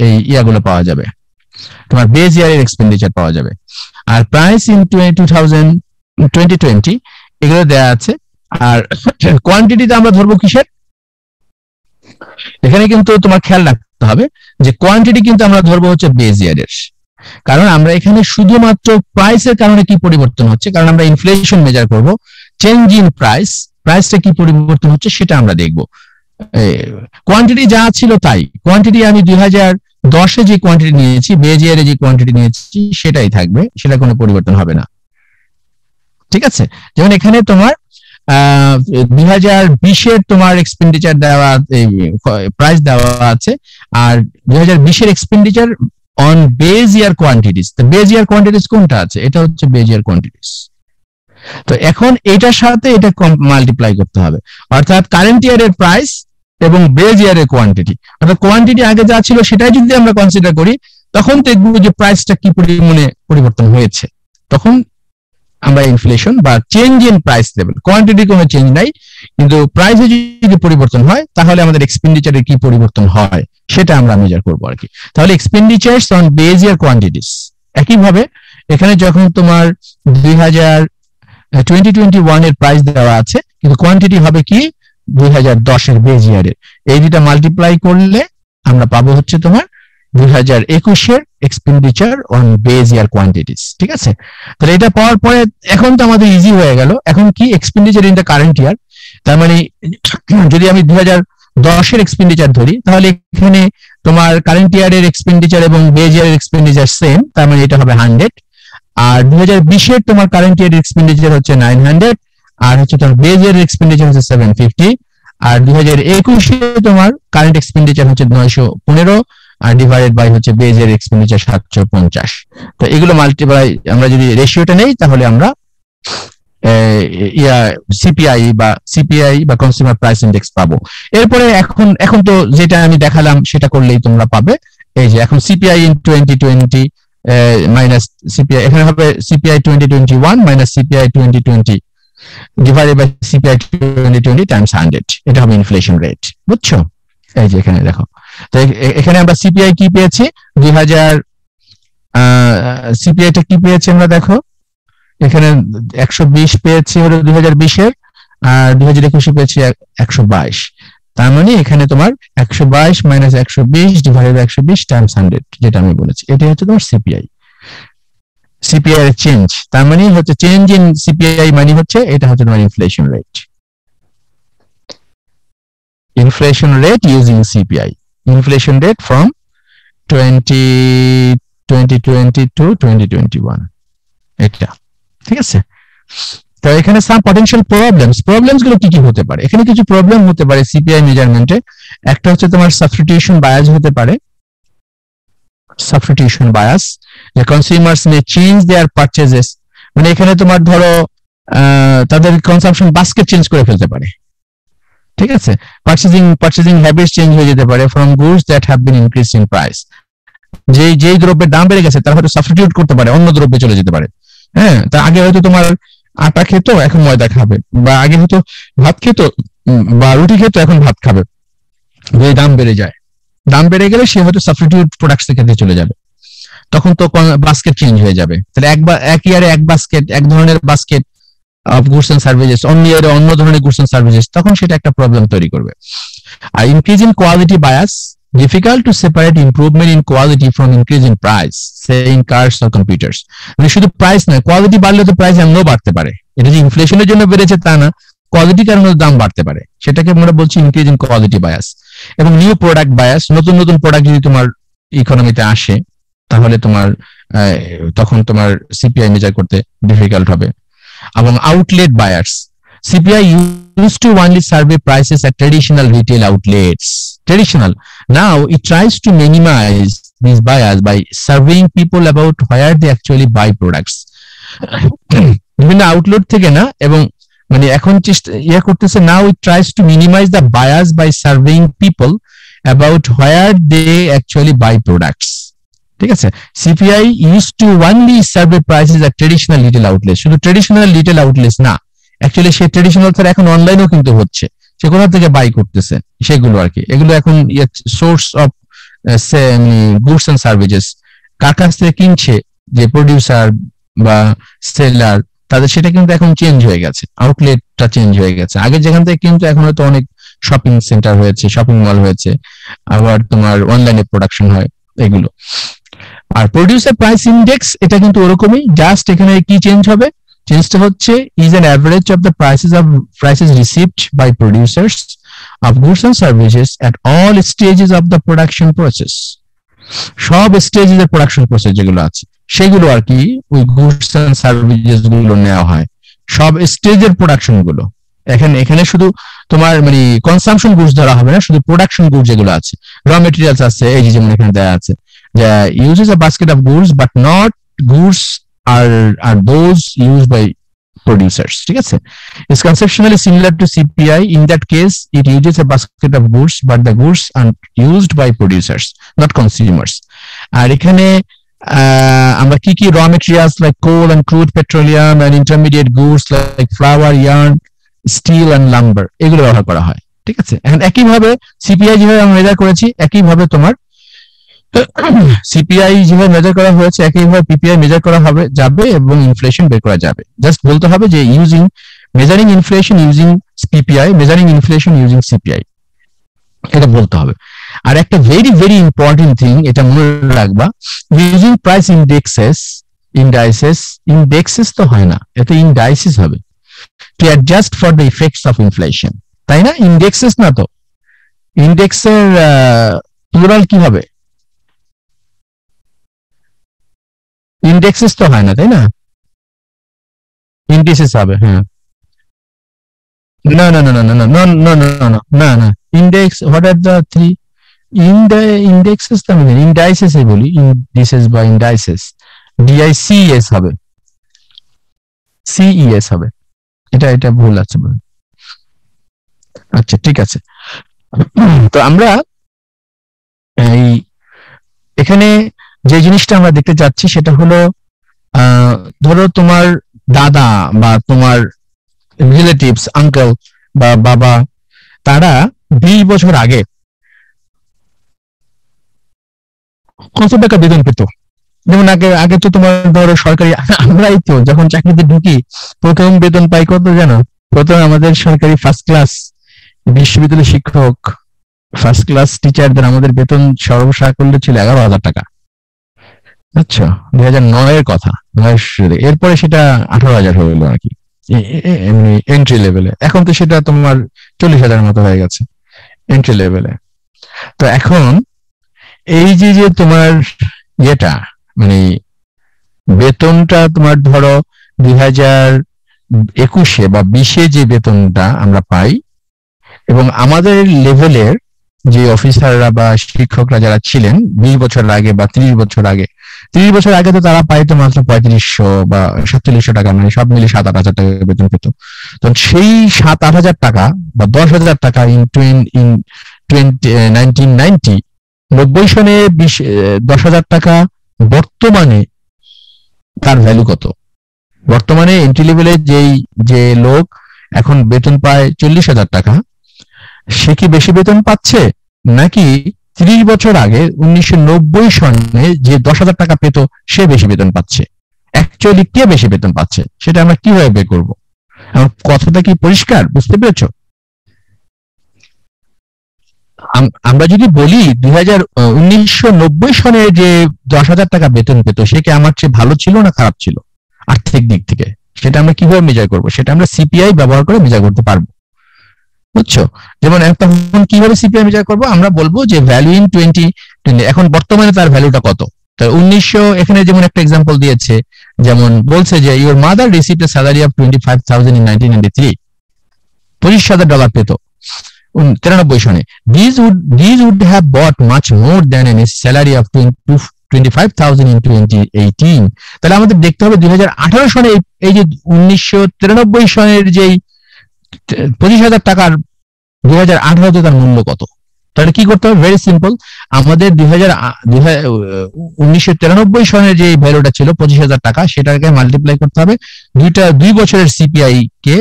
এই ইয়াগুলো পাওয়া যাবে, তোমার বেজ ইয়ারের এক্সপেন্ডিচার পাওয়া যাবে। আর প্রাইস ইন 2020 এগুলো দেয়া আছে। আর কোয়ান্টিটিতে আমরা ধরবো কিসের? এখানে কিন্তু তোমার খেয়াল রাখতে হবে যে কোয়ান্টিটি কিন্তু আমরা ধরবো হচ্ছে বেজ ইয়ারের, কারণ আমরা এখানে শুধুমাত্র প্রাইসের কারণে কি পরিবর্তন হচ্ছে, কারণ আমরা ইনফ্লেশন মেজার করব, চেঞ্জ ইন প্রাইসটা কি পরিবর্তন হচ্ছে সেটা আমরা দেখব। কোয়ান্টিটি যা ছিল তাই, কোয়ান্টিটি আমি 2010-এ যে কোয়ান্টিটি নিয়েছি, বেজ ইয়ারে যে কোয়ান্টিটি নিয়েছি সেটাই থাকবে, সেটা কোনো পরিবর্তন হবে না। ঠিক আছে, যেমন এখানে তোমার 2020-এর তোমার এক্সপেন্ডিচার দেওয়া, প্রাইস দেওয়া আছে, আর 2020-এর expenditure on base year quantities. তো বেজ ইয়ার কোয়ান্টিটিস কোনটা আছে? এটা হচ্ছে বেজ ইয়ার কোয়ান্টিটিস। তো এখন এটার সাথে এটা মাল্টিপ্লাই করতে হবে, অর্থাৎ কারেন্ট ইয়ারের প্রাইস এবং বেজ ইয়ারের কোয়ান্টিটি, অর্থাৎ কোয়ান্টিটি আগে যা ছিল সেটাই যদি আমরা কনসিডার করি, তখন দেখবো যে প্রাইসটা কি পরিমাণে পরিবর্তন হয়েছে। তখন আমরা ইনফ্লেশন বা change in price level, quantity কোনো চেঞ্জ নাই, কিন্তু প্রাইসে যদি পরিবর্তন হয় তাহলে আমাদের এক্সপেন্ডিচারে কি পরিবর্তন হয় সেটা আমরা মেজার করবো আর কি। তাহলে এক্সপেন্ডিচারস অন বেজ ইয়ার কোয়ান্টিটিস। একইভাবে এখানে যখন তোমার 2021 এর প্রাইস দেওয়া আছে, কিন্তু কোয়ান্টিটি হবে কি 2010-এর বেজ ইয়ারের, এই দুটা মাল্টিপ্লাই করলে আমরা পাবো হচ্ছে তোমার 2021-এর expenditure on base year quantities. ঠিক আছে, তাহলে এটা পাওয়ার পরে এখন তো আমাদের ইজি হয়ে গেল। এখন কি expenditure in the current year, তার মানে যদি আমি 2010-এর এক্সপেন্ডিচার ধরি তাহলে এখানে তোমার কারেন্ট ইয়ারের এক্সপেন্ডিচার এবং বেজ ইয়ারের এক্সপেন্ডিচার সেম, তার মানে এটা হবে 100। আর 2020-এর তোমার কারেন্ট ইয়ারের এক্সপেন্ডিচার হচ্ছে 900, আর হচ্ছে তোমার বেজ ইয়ারের এক্সপেন্ডিচার হচ্ছে 750, আর 2021-এ তোমার কারেন্ট এক্সপেন্ডিচার হচ্ছে 915, আর ডিভাইডেড বাই হচ্ছে বেজ এর এক্সপেন্ডিচার 750। তো এগুলো মাল্টিপ্লাই আমরা যদি রেশিওটা নেই তাহলে আমরা সিপিআই বা কনজিউমার প্রাইস ইন্ডেক্স পাবো। এরপরে এখন তো যেটা আমি দেখালাম সেটা করলেই তোমরা পাবে। এই যে এখন সিপিআই ইন 2020 মাইনাস সিপিআই, এখানে হবে CPI 2021 minus CPI 2020 divided by CPI 2020 times 100, এটা হবে ইনফ্লেশন রেট। বুঝছো? এই যে এখানে দেখো, তো এখানে আমরা সিপিআই কি পেয়েছি, সিপিআইটা কি পেয়েছি আমরা দেখো, এখানে 120 পেয়েছি হলো 2020-এর, আর 2021-এ পেয়েছি 122। তার মানে এখানে তোমার 122 মাইনাস 120 ডিভাইডেড বাই 120 টাইমস 100, যেটা আমি বলেছি, এটা হচ্ছে তোমার সিপিআই। সিপিআই এর চেঞ্জ, তার মানে হচ্ছে চেঞ্জ ইন সিপিআই মানে হচ্ছে এটা হচ্ছে তোমার inflation rate. Inflation rate using CPI, inflation rate from 2020 to 2021, এটা ঠিক আছে। তো এখানে সাম পটেনশিয়াল প্রবলেমস গুলো কি কি হতে পারে, এখানে কিছু প্রবলেম হতে পারে সিপিআই মেজারমেন্টে। একটা হচ্ছে তোমার সাবস্টিটিউশন বায়াস হতে পারে, সাবস্টিটিউশন বায়াস, যে কনজিউমার্স মে চেঞ্জ দেয়ার পারচেজেস, মানে এখানে তোমার ধরো তাদের কনসাম্পশন বাস্কেট চেঞ্জ করে ফেলতে পারে, ঠিক আছে। পারচেজিং হ্যাবিটস চেঞ্জ হয়ে যেতে পারে from goods that have been increased in price, যেই দ্রব্যের দাম বেড়ে গেছে তার হয়তো সাবস্টিটিউট করতে পারে, অন্য দ্রব্যে চলে যেতে পারে। হ্যাঁ, তা আগে হয়তো তোমার আটা খেতো এখন ময়দা খাবে, বা আগে হয়তো ভাত খেতো বা রুটি খেতো এখন ভাত খাবে, যদি দাম বেড়ে যায়। দাম বেড়ে গেলে সে হয়তো সাবস্টিটিউট প্রোডাক্টস খেতে চলে যাবে, তখন তো বাস্কেট চেঞ্জ হয়ে যাবে। তাহলে এক ইয়ারে এক বাস্কেট, এক ধরনের basket of goods and services, অন্য ইয়ারে অন্য ধরনের গুডস এন্ড সার্ভিসেস, তখন সেটা একটা প্রবলেম তৈরি করবে। আর increase in quality bias, difficult to separate improvement in quality from increase in price, say in cars or computers. মানে শুধু প্রাইস না, কোয়ালিটি বাড়লে তো প্রাইস এমনও বাড়তে পারে, এটা যে ইনফ্লেশনের জন্য বেড়েছে তা না, কোয়ালিটি কারণে দাম বাড়তে পারে, সেটাকে আমরা বলছি ইনক্রিজ ইন কোয়ালিটি বায়াস। এবং নিউ প্রোডাক্ট বায়াস, নতুন নতুন প্রোডাক্ট যদি তোমার ইকোনমিতে আসে তাহলে তোমার তখন তোমার সিপিআই মেজার করতে ডিফিকাল্ট হবে। এবং outlet buyers, CPI used to only survey prices at traditional retail outlets. Traditional. Now it tries to minimize these buyers by surveying people about where they actually buy products. বিভিন্ন outlet থেকে না, এবং মানে এখন চেষ্টা করতেছে, now it tries to minimize the buyers by surveying people about where they actually buy products. ঠিক আছে। CPI used to only survey prices at traditional retail outlets, শুধু ট্রেডিশনাল রিটেল আউটলেটস না, অ্যাকচুয়ালি সে ট্রেডিশনাল ছাড়া এখন অনলাইনেও কিন্তু হচ্ছে, সে কোথা থেকে বাই করতেছে সেগুলো আর কি, এগুলো এখন source of goods and services, কার কাছ থেকে কিনছে, যে প্রোডিউসার বা সেলার, তাদের সেটা কিন্তু এখন চেঞ্জ হয়ে গেছে, আউটলেটটা চেঞ্জ হয়ে গেছে। আগে যেখান থেকে কিন্তু এখন হয়তো অনেক শপিং সেন্টার হয়েছে, শপিং মল হয়েছে, আবার তোমার অনলাইনে প্রোডাকশন হয় এগুলো। আর প্রোডিউসার প্রাইস ইন্ডেক্স, এটা কিন্তু ওরকমই, জাস্ট এখানে কি চেঞ্জ হবে, চেঞ্জটা হচ্ছে is an average of the prices received by producers of goods and services at all stages of the production process. সব স্টেজের প্রোডাকশন প্রসেস যেগুলো আছে সেগুলো আর কি ওই গুডস এন্ড সার্ভিসেস গুলো নেওয়া হয়, সব স্টেজের প্রোডাকশন গুলো। এখানে শুধু তোমার মানে কনসাম্পশন গুডস ধরা হবে না, শুধু প্রোডাকশন গুডস যেগুলো আছে, র মেটেরিয়ালস আছে, এই যে যেমন এখানে দেওয়া আছে যে uses a basket of goods but not goods are those used by producers, ঠিক আছে। Is conceptually similar to CPI. In that case it uses a basket of goods but the goods are used by producers not consumers. আর এখানে আমরা কি কি raw materials like coal and crude petroleum and intermediate goods like flour, yarn, steel and lumber এগুলো ব্যবহার করা হয়, ঠিক আছে। এখন একইভাবে সিপিআই যেভাবে আমরা মেজার করেছি একইভাবে তোমার সিপিআই যেভাবে মেজার করা হয়েছে একইভাবে পিপিআই মেজার করা হবে যাবে এবং ইনফ্লেশন বের করা যাবে। জাস্ট বলতে হবে যে measuring inflation using PPI, measuring inflation using CPI, এটা বলতে হবে। আর একটা ভেরি ভেরি ইম্পর্টেন্ট থিং, এটা মনে রাখবা, ইউজিং প্রাইস ইন্ডেক্সেস তো হয় না, এটা ইন্ডাইসিস হবে, to adjust for the effects of inflation, তাই না? ইন্ডেক্সেস না তো, ইন্ডেক্সের প্লুরাল কি হবে? ইন্ডেক্সেস তো হয় না, তাই না? ইন্ডিসেস হবে। হ্যাঁ, না না না না না না না না না না না index, what are the three indexes? তো আমি ইন্ডাইসেস বলি, ইন্ডিসেস বা ইন্ডাইসেস, ডিআইসিএস হবে, সিইএস হবে, এটা ভুল আছে। আচ্ছা ঠিক আছে। তো আমরা এই এখানে যে জিনিসটা আমরা দেখতে যাচ্ছি সেটা হলো ধরো তোমার দাদা বা তোমার রিলেটিভস, আঙ্কেল বা বাবা, তারা 20 বছর আগে কত টাকা বেতন পেত, যেমন আগে আগে তো তোমার ধরো সরকারি, আমরাই তো যখন চাকরিতে ঢুকি প্রথম বেতন পাই কত জানো? প্রথম আমাদের সরকারি ফার্স্ট ক্লাস বিশ্ববিদ্যালয় শিক্ষক, ফার্স্ট ক্লাস টিচারদের আমাদের বেতন সর্বসাকুল্য ছিল 11,000 টাকা। আচ্ছা, 2009-এর কথা, 9-এর শুরুতে। এরপরে সেটা 18,000 হলো আর কি, এমনি এন্ট্রি লেভেলে। এখন তো সেটা তোমার 40,000 মতো হয়ে গেছে এন্ট্রি লেভেলে। তো এখন এই যে যে তোমার ইয়েটা, মানে বেতনটা তোমার ধরো 2021-এ বা 20-এ যে বেতনটা আমরা পাই, এবং আমাদের লেভেলের যে অফিসাররা বা শিক্ষকরা যারা ছিলেন 20 বছর আগে বা 30 বছর আগে, 30 বছর আগে তো তারা পাইতো মাত্র 3500 বা 4700 টাকা, মানে সব মিলে 7-8 হাজার টাকা বেতন পেত। তো সেই 7-8 হাজার টাকা বা 10,000 টাকা ইন 1990 সনে 10,000 টাকা বর্তমানে তার ভ্যালু কত? বর্তমানে এন্ট্রি লেভেলে যে লোক এখন বেতন পায় 40,000 টাকা, সে কি বেশি বেতন পাচ্ছে, নাকি 30 বছর আগে 1990 সনে যে 10,000 টাকা পেত সে বেশি বেতন পাচ্ছে? অ্যাকচুয়ালি কে বেশি বেতন পাচ্ছে সেটা আমরা কিভাবে বের করবো? আমার কথাটা কি পরিষ্কার? বুঝতে পেরেছো? আমরা যদি বলি 1990 সনে যে 10,000 টাকা বেতন পেত সে কি আমার চেয়ে ভালো ছিল না খারাপ ছিল আর্থিক দিক থেকে, সেটা আমরা কিভাবে মেজার করবো? সেটা আমরা সিপিআই ব্যবহার করে মেজার করতে পারবো, বুঝছো? যেমন তখন কিভাবে সিপিআই মেজার করবো? আমরা বলবো যে ভ্যালু ইন 2020, এখন বর্তমানে তার ভ্যালুটা কত। তো 1900, এখানে যেমন একটা এক্সাম্পল দিয়েছে, যেমন বলছে যে your mother received a salary of 25,000 in 1993, $25,000 পেত 93 সনে। These would have bought much more than a salary of 25,000 in 2018. তাহলে আমাদের দেখতে হবে 2018 সনে এই যে 1993 সনের যে 25,000 টাকার 2018-তে তার মূল্য কত। তাহলে কি করতে হবে? ভেরি সিম্পল, আমাদের 1993 সনের যে ভ্যালুটা ছিল 25,000 টাকা, সেটাকে মাল্টিপ্লাই করতে হবে 2 বছরের সিপিআই কে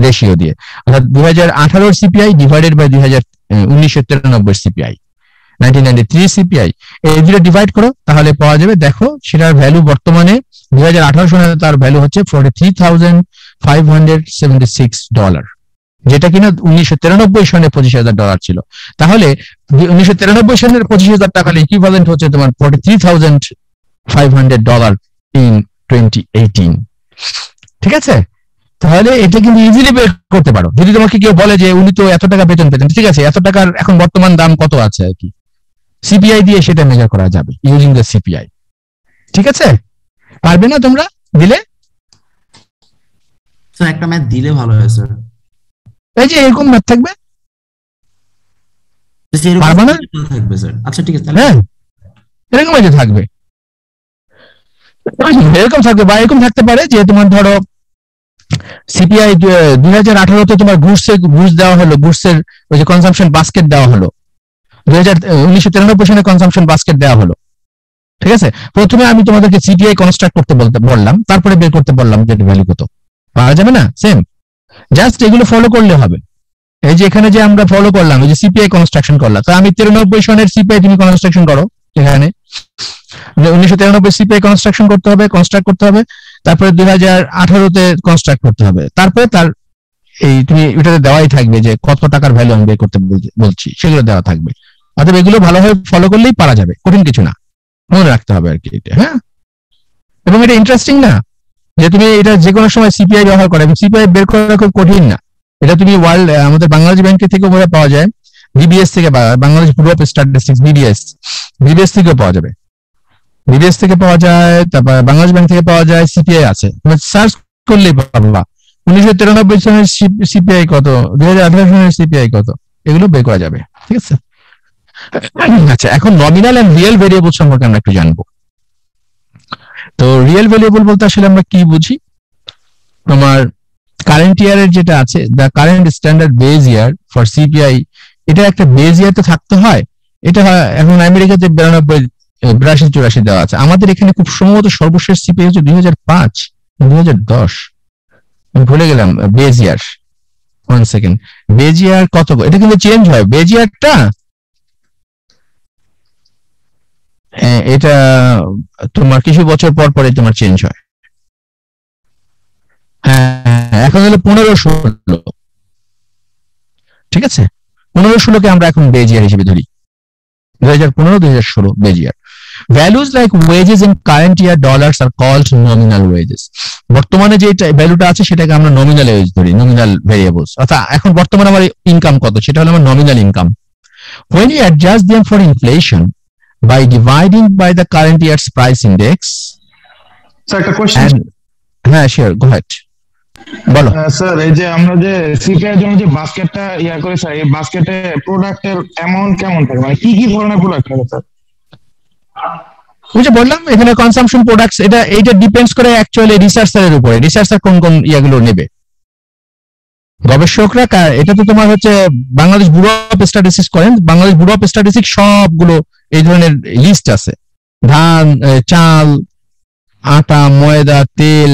রেশিও দিয়ে, অর্থাৎ 2018-র CPI divided by 1993 CPI, 1993 CPI, এই দুটো ডিভাইড করো, তাহলে পাওয়া যাবে। দেখো সেটার ভ্যালু বর্তমানে 2018 সনে তার ভ্যালু হচ্ছে $43,576, যেটা কিনা 1993 সনে $25,000 ছিল। তাহলে 1993 সনের 25,000 টাকা ইকুইভ্যালেন্ট হচ্ছে তোমার $43,500 ইন 2018। ঠিক আছে? তাহলে এটা কিন্তু ইজিলি বের করতে পারো। যদি তোমাকে কেউ বলে যে উনি তো এত টাকা বেতন পেতেন, ঠিক আছে, এত টাকার এখন বর্তমান দাম কত আছে আর কি, সিপিআই দিয়ে সেটা মেজার করা যাবে ইউজিং দ্য সিপিআই। ঠিক আছে? পারবে না তোমরা দিলে? স্যার একটা ম্যাথ দিলে ভালো হয় স্যার। এই যে এরকম ম্যাথ থাকবে, পারবে না? থাকবে স্যার। আচ্ছা ঠিক আছে, হ্যাঁ এরকম যে থাকবে, এরকম থাকবে, বা এরকম থাকতে পারে যে তোমার ধরো সিপিআই 2018-তে তোমার ঘুষ দেওয়া হলো, ঘুষের ওই যে কনসাম্পশন বাস্কেট দেওয়া হলো, 1993 সনে কনসাম্পশন বাস্কেট দেওয়া হলো। ঠিক আছে? প্রথমে আমি তোমাদেরকে সিপিআই কনস্ট্রাক্ট করতে বললাম, তারপরে বের করতে বললাম যে ভ্যালু কত। পাওয়া যাবে না? সেম, জাস্ট এগুলো ফলো করলে হবে। এই যে এখানে যে আমরা ফলো করলাম, এই যে সিপিআই কনস্ট্রাকশন করলাম, তো আমি 93 সনের সিপিআই তুমি কনস্ট্রাকশন করো, এখানে 1993 সিপিআই কনস্ট্রাকশন করতে হবে, কনস্ট্রাক্ট করতে হবে, তারপরে 2018-তে কনস্ট্রাক্ট করতে হবে, তারপরে তার এই তুমি এটাতে দেওয়াই থাকবে যে কত টাকার ভ্যালু আমি বের করতে বলছি, সেগুলো দেওয়া থাকবে। অর্থাৎ এগুলো ভালোভাবে ফলো করলেই পারা যাবে, কঠিন কিছু না, মনে রাখতে হবে আর কি এটা। হ্যাঁ, এবং এটা ইন্টারেস্টিং না যে তুমি এটা যে কোনো সময় সিপিআই ব্যবহার করে, সিপিআই বের করা খুব কঠিন না। এটা তুমি আমাদের বাংলাদেশ ব্যাংকের থেকেও পাওয়া যায়, বিবিএস থেকে, Bangladesh bureau of statistics, BBS থেকেও পাওয়া যাবে, বিবিএস থেকে পাওয়া যায়, তারপর বাংলাদেশ ব্যাংক থেকে পাওয়া যায়, সিপিআই আছে, সার্চ করলেই পাবা 1993 সনের সিপিআই কত, 2018 সনের সিপিআই কত, এগুলো বের করা যাবে। ঠিক আছে? আচ্ছা, এখন নমিনাল এন্ড রিয়েল ভেরিয়েবল সম্পর্কে আমরা একটু জানবো। তো রিয়েল ভেরিয়েবল বলতে আসলে আমরা কি বুঝি? তোমার কারেন্ট ইয়ারের যেটা আছে, the current standard base year for CPI, এটা একটা বেজ ইয়ার তো থাকতে হয়। এটা এখন আমেরিকাতে 92, 82, 84 দেওয়া আছে। আমাদের এখানে খুব সম্ভবত সর্বশেষ সিপিআই হচ্ছে 2005, 2010, আমি ভুলে গেলাম বেজ ইয়ার। 1 সেকেন্ড, বেজ ইয়ার কত? এটা কিন্তু চেঞ্জ হয় বেজ ইয়ারটা, এটা তোমার কিছু বছর পর পরে তোমার চেঞ্জ হয়। হ্যাঁ, এখন হলো 15-16, ঠিক আছে? 15-16কে আমরা এখন বেজ ইয়ার হিসেবে ধরি, 2015-2016 base year. Values like wages in current year dollars are called nominal wages. বর্তমানে যে ভ্যালুটা আছে সেটাকে আমরা নমিনাল ওয়েজ ধরি, নমিনাল ভেরিয়েবলস। অর্থাৎ এখন বর্তমানে আমার ইনকাম কত, সেটা হলো আমার nominal income. When you adjust them for inflation by dividing by the current year's price index. Sir একটা কোশ্চেন। হ্যাঁ শিওর, গো হেড, বলো। স্যার এই যে আমরা যে সিপিআই এর জন্য যে বাস্কেটটা করি স্যার, এই বাস্কেটে প্রোডাক্টের অ্যামাউন্ট কেমন থাকে, মানে কি কি ধরনের প্রোডাক্ট থাকে স্যার? ওই যে বললাম এখানে কনসাম্পশন প্রোডাক্টস, এটা ডিপেন্ডস করে অ্যাকচুয়ালি রিসার্চারের উপরে, রিসার্চার কোন কোন ইয়াগুলো নেবে, গবেষকরা। এটা তো তোমার হচ্ছে বাংলাদেশ ব্যুরো অফ স্ট্যাটিস্টিক্স করেন, বাংলাদেশ ব্যুরো অফ স্ট্যাটিস্টিক্স সবগুলো এই ধরনের লিস্ট আছে, ধান, চাল, আটা, ময়দা, তেল,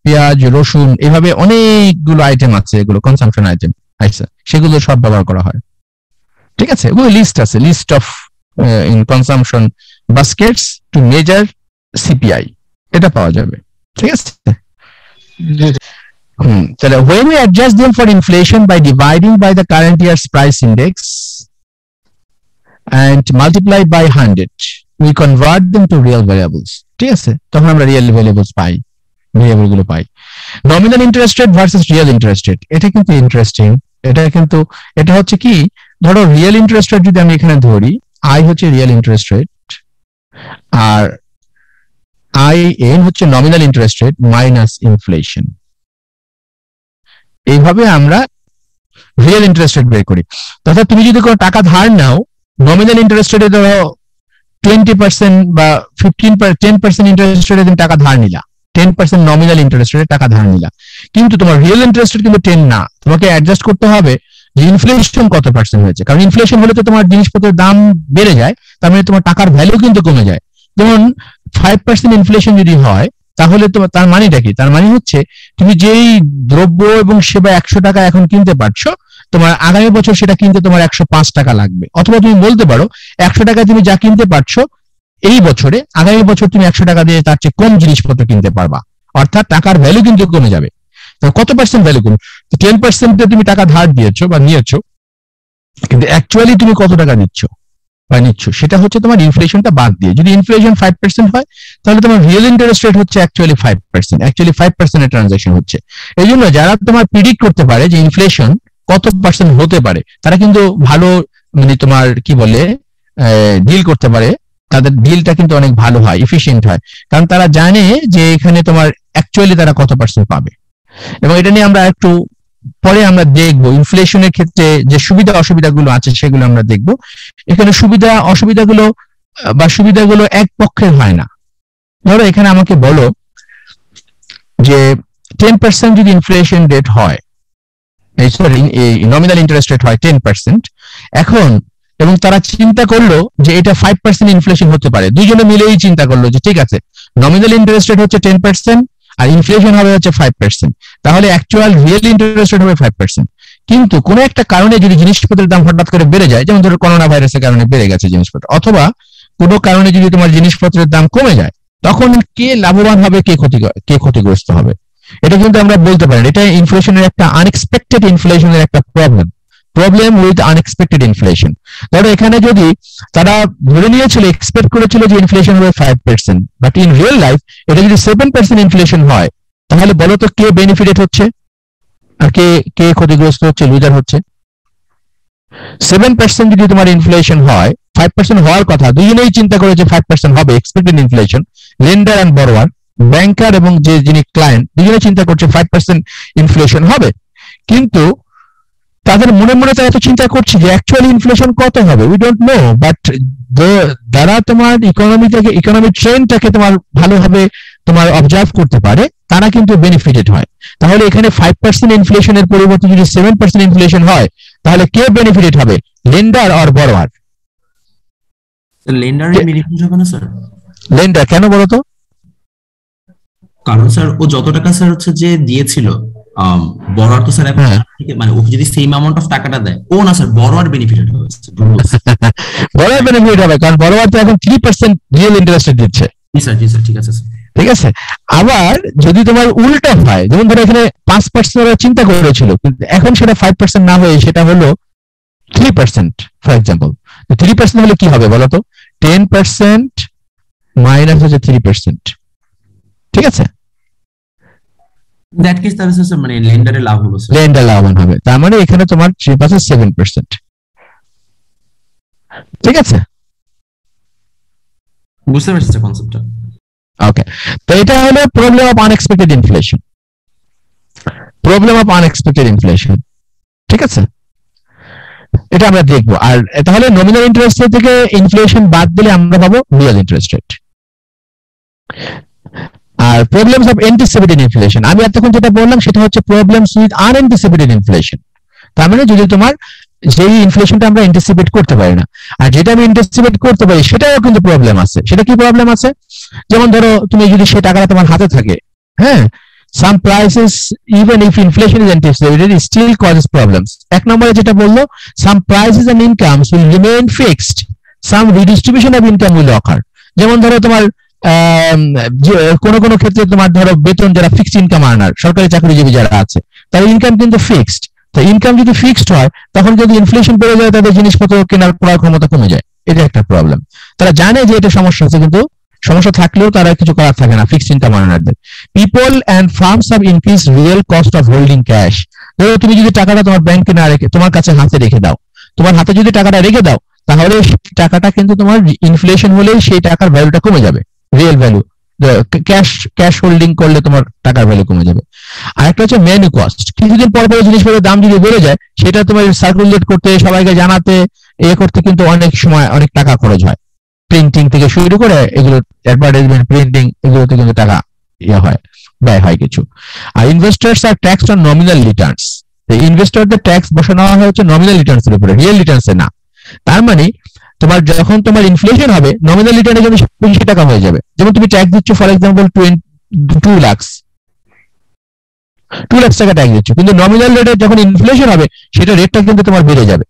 পেঁয়াজ, রসুন, এভাবে অনেকগুলো আইটেম আছে, এগুলো কনসাম্পশন আইটেম। আচ্ছা, সেগুলো সব ব্যবহার করা হয়, ঠিক আছে? ওগুলো লিস্ট আছে, list of in consumption baskets to measure CPI, এটা পাওয়া যাবে, ঠিক আছে? তাহলে when we adjust them for inflation by dividing by the current year's price index and multiply by 100, we convert them to real variables, ঠিক আছে? তখন আমরা রিয়েল ভ্যারিয়েবলস পাই, ভ্যারিয়েবল গুলো পাই। Nominal interest rate versus real interest rate, এটা কিন্তু interesting. এটা হচ্ছে কি, ধরো রিয়েল ইন্টারেস্ট রেট যদি আমি এখানে ধরি, আই হচ্ছে রিয়েল ইন্টারেস্ট রেট আর IN হচ্ছে nominal interest rate minus inflation. এইভাবে আমরা রিয়েল ইন্টারেস্ট রেট বের করি। তথা তুমি যদি কোনো টাকা ধার নাও, নমিনাল ইন্টারেস্ট রেটে ধরো 20% বা 10% ইন্টারেস্ট রেটে তুমি টাকা ধার নিলা, 10% নমিনাল ইন্টারেস্ট রেটে টাকা ধার নিলা, কিন্তু তোমার রিয়েল ইন্টারেস্ট রেট কিন্তু 10 না, তোমাকে অ্যাডজাস্ট করতে হবে যে ইনফ্লেশন কত পার্সেন্ট হয়েছে। কারণ ইনফ্লেশন হলে তো তোমার জিনিসপত্রের দাম বেড়ে যায়, তার মানে তোমার টাকার ভ্যালু কিন্তু কমে যায়। যেমন 5% ইনফ্লেশন যদি হয়, তাহলে তোমার তার মানেটা কি? তার মানে হচ্ছে তুমি যেই দ্রব্য এবং সেবা 100 টাকা এখন কিনতে পারছো, তোমার আগামী বছর সেটা কিনতে তোমার 105 টাকা লাগবে। অথবা তুমি বলতে পারো 100 টাকা তুমি যা কিনতে পারছো এই বছরে, আগামী বছর তুমি 100 টাকা দিয়ে তার চেয়ে কম জিনিসপত্র কিনতে পারবা, অর্থাৎ টাকার ভ্যালু কিন্তু কমে যাবে। কত পার্সেন্ট ভ্যালু কমে? 10% তুমি টাকা ধার দিয়েছো বা নিয়েছো, কিন্তু অ্যাকচুয়ালি তুমি কত টাকা দিচ্ছ বা নিচ্ছ সেটা হচ্ছে তোমার ইনফ্লেশনটা বাদ দিয়ে। যদি ইনফ্লেশন 5% হয়, তাহলে তোমার রিয়েল ইন্টারেস্ট রেট হচ্ছে অ্যাকচুয়ালি 5%, অ্যাকচুয়ালি 5% এর ট্রানজাকশন হচ্ছে। এই জন্য যারা তোমার প্রিডিক্ট করতে পারে যে ইনফ্লেশন কত পার্সেন্ট হতে পারে, তারা কিন্তু ভালো, মানে তোমার কি বলে, ডিল করতে পারে, তাদের ডিলটা কিন্তু অনেক ভালো হয়, এফিশিয়েন্ট হয়, কারণ তারা জানে যে এখানে তোমার অ্যাকচুয়ালি তারা কত পার্সেন্ট পাবে। এবং এটা নিয়ে আমরা একটু পরে আমরা দেখবো, ইনফ্লেশনের ক্ষেত্রে যে সুবিধা অসুবিধাগুলো আছে সেগুলো আমরা দেখবো। এখানে সুবিধা অসুবিধাগুলো বা সুবিধাগুলো এক পক্ষের হয় না। ধরো এখানে আমাকে বলো যে 10% যদি ইনফ্লেশন রেট হয়, সরি নমিনাল ইন্টারেস্ট রেট হয় 10% এখন, এবং তারা চিন্তা করলো যে এটা 5% ইনফ্লেশন হতে পারে, দুইজনে মিলেই চিন্তা করলো যে ঠিক আছে নমিনাল ইন্টারেস্ট রেট হচ্ছে 10% আর ইনফ্লেশন হবে হচ্ছে 5%, তাহলে অ্যাকচুয়াল রিয়েল ইন্টারেস্ট রেট হবে 5%। কিন্তু কোনো একটা কারণে যদি জিনিসপত্রের দাম হঠাৎ করে বেড়ে যায়, যেমন ধরো করোনা ভাইরাসের কারণে বেড়ে গেছে জিনিসপত্র, অথবা কোনো কারণে যদি তোমার জিনিসপত্রের দাম কমে যায়, তখন কে লাভবান হবে, কে ক্ষতিগ্রস্ত হবে, এটা কিন্তু আমরা বলতে পারি। এটা ইনফ্লেশনের একটা আনএক্সপেক্টেড ইনফ্লেশনের একটা প্রবলেম উইথ আনএক্সপেক্টেড ইনফ্লেশন। ধরো এখানে যদি তারা ধরে নিয়েছিল, এক্সপেক্ট করেছিল যে ইনফ্লেশন হবে 5%, বাট ইন রিয়েল লাইফ এটা যদি 7% ইনফ্লেশন হয়, তাহলে বলো তো কে বেনিফিটেড হচ্ছে আর কে ক্ষতিগ্রস্ত হচ্ছে, লুজার হচ্ছে? 7% যদি তোমার ইনফ্লেশন হয়, 5% হওয়ার কথা, দুজনেই চিন্তা করে যে 5% হবে expected inflation, lender and borrower, banker এবং যিনি ক্লায়েন্ট, দুজনে চিন্তা করছে 5% ইনফ্লেশন হবে, কিন্তু তাদের মনে মনে তারা তো চিন্তা করছে যে অ্যাকচুয়ালি ইনফ্লেশন কত হবে উই ডোন্ট নো, বাট যারা তোমার ইকোনমিক ট্রেন্ডটাকে তোমার ভালোভাবে তোমার অবজার্ভ করতে পারে, তারা কিন্তু বেনিফিটেড হয়। তাহলে এখানে 5% ইনফ্লেশনের পরিবর্তে যদি 7% ইনফ্লেশন হয়, তাহলে কে বেনিফিটেড হবে, lender or borrower? Lender benefit হবে না স্যার। লেন্ডার কেন বলো তো? কারণ স্যার ও যত টাকা স্যার হচ্ছে যে দিয়েছিল বড়োয়ার তো স্যার মানে ওকে যদি সেম অ্যামাউন্ট অফ টাকাটা দেয়, ও না স্যার বড়োয়ার বেনিফিটেড হচ্ছে, বড়োয়ার বেনিফিট হবে, কারণ বড়োয়ার তো এখন 3% রিয়েল ইন্টারেস্ট দিচ্ছে। জি স্যার, জি স্যার, ঠিক আছে স্যার। ঠিক আছে, আবার যদি তোমার উল্টো হয়, যেমন ধরো এখানে 5% ওরা চিন্তা করেছিল, কিন্তু এখন সেটা 5% না হয়ে সেটা হলো 3%, ফর এক্সাম্পল। 3% হলে কি হবে বলতো? 10% মাইনাস হচ্ছে 3%। ঠিক আছে, দ্যাট কেস তাহলে স্যার মানে লেন্ডারের লাভ হলো স্যার, লেন্ডার লাভবান হবে। তার মানে এখানে তোমার 3% 7%। ঠিক আছে, বুঝতে পারছি স্যার কনসেপ্টটা। ওকে, তো এটা হলো problem of unexpected inflation. Problem of unexpected inflation, ঠিক আছে, এটা আমরা দেখবো। আর তাহলে নমিনাল ইন্টারেস্ট রেট থেকে ইনফ্লেশন বাদ দিলে আমরা পাবো রিয়েল ইন্টারেস্ট রেট। আর প্রবলেমস অফ অ্যান্টিসিপেটেড ইনফ্লেশন, আমি এতক্ষণ যেটা বললাম সেটা হচ্ছে প্রবলেমস উইথ আনএন্টিসিপেটেড ইনফ্লেশন। তার মানে যদি তোমার যেই ইনফ্লেশনটা আমরা অ্যান্টিসিপেট করতে পারি না, আর যেটা আমি অ্যান্টিসিপেট করতে পারি সেটাও কিন্তু প্রবলেম আছে। সেটা কি প্রবলেম আছে? যেমন ধরো তুমি যদি সে টাকাটা তোমার হাতে থাকে, হ্যাঁ, some prices even if inflation is anticipated it still causes problems. এক নম্বরে যেটা বললো, some prices and incomes will remain fixed, some redistribution of income will occur. যেমন ধরো তোমার কোন কোন ক্ষেত্রে তোমার ধরো বেতন যারা ফিক্সড ইনকাম আর্নার, সরকারি চাকরিজীবী যারা আছে, তার ইনকাম কিন্তু ফিক্সড। তো ইনকাম যদি ফিক্সড হয়, তখন যদি ইনফ্লেশন বেড়ে যায় তাদের জিনিসপত্র কেনার ক্রয় ক্ষমতা কমে যায়। এটা একটা প্রবলেম। তারা জানে যে এটা সমস্যা আছে, কিন্তু সমস্যা থাকলেও তারা কিছু করার থাকে না ফিক্সড ইনকাম আর্নারদের। People and firms have increase real cost of holding cash. ধরো তুমি যদি টাকাটা তোমার ব্যাংকে না রেখে তোমার কাছে হাতে রেখে দাও, তোমার হাতে যদি টাকাটা রেখে দাও, তাহলে টাকাটা কিন্তু তোমার ইনফ্লেশন হলে সেই টাকার ভ্যালুটা কমে যাবে, রিয়েল ভ্যালু। ক্যাশ হোল্ডিং করলে তোমার টাকার ভ্যালু কমে যাবে। আর একটা হচ্ছে মেনু কস্ট, কিছুদিন পর পর জিনিসপত্রের দাম যদি বেড়ে যায়, সেটা তোমার সার্কুলেট করতে, সবাইকে জানাতে, এ করতে কিন্তু অনেক সময় অনেক টাকা খরচ হয়। প্রিন্টিং থেকে শুরু করে এগুলো, অ্যাডভার্টাইজমেন্ট, প্রিন্টিং, এগুলোতে কিন্তু টাকা হয়, ব্যয় হয় কিছু। আর investors R tax on nominal returns, ইনভেস্টরদের ট্যাক্স বসানো হয় হচ্ছে নমিনাল রিটার্নস এর উপরে, রিয়েল রিটার্নস এ না। তার মানে তোমার যখন তোমার ইনফ্লেশন হবে, নমিনাল রিটার্নের জন্য বেশি টাকা হয়ে যাবে। যেমন তুমি ট্যাক্স দিচ্ছ ফর এক্সাম্পল 2 লাখ টাকা ট্যাক্স দিচ্ছ, কিন্তু নমিনাল রেটে যখন ইনফ্লেশন হবে সেটা রেটটা কিন্তু তোমার বেড়ে যাবে।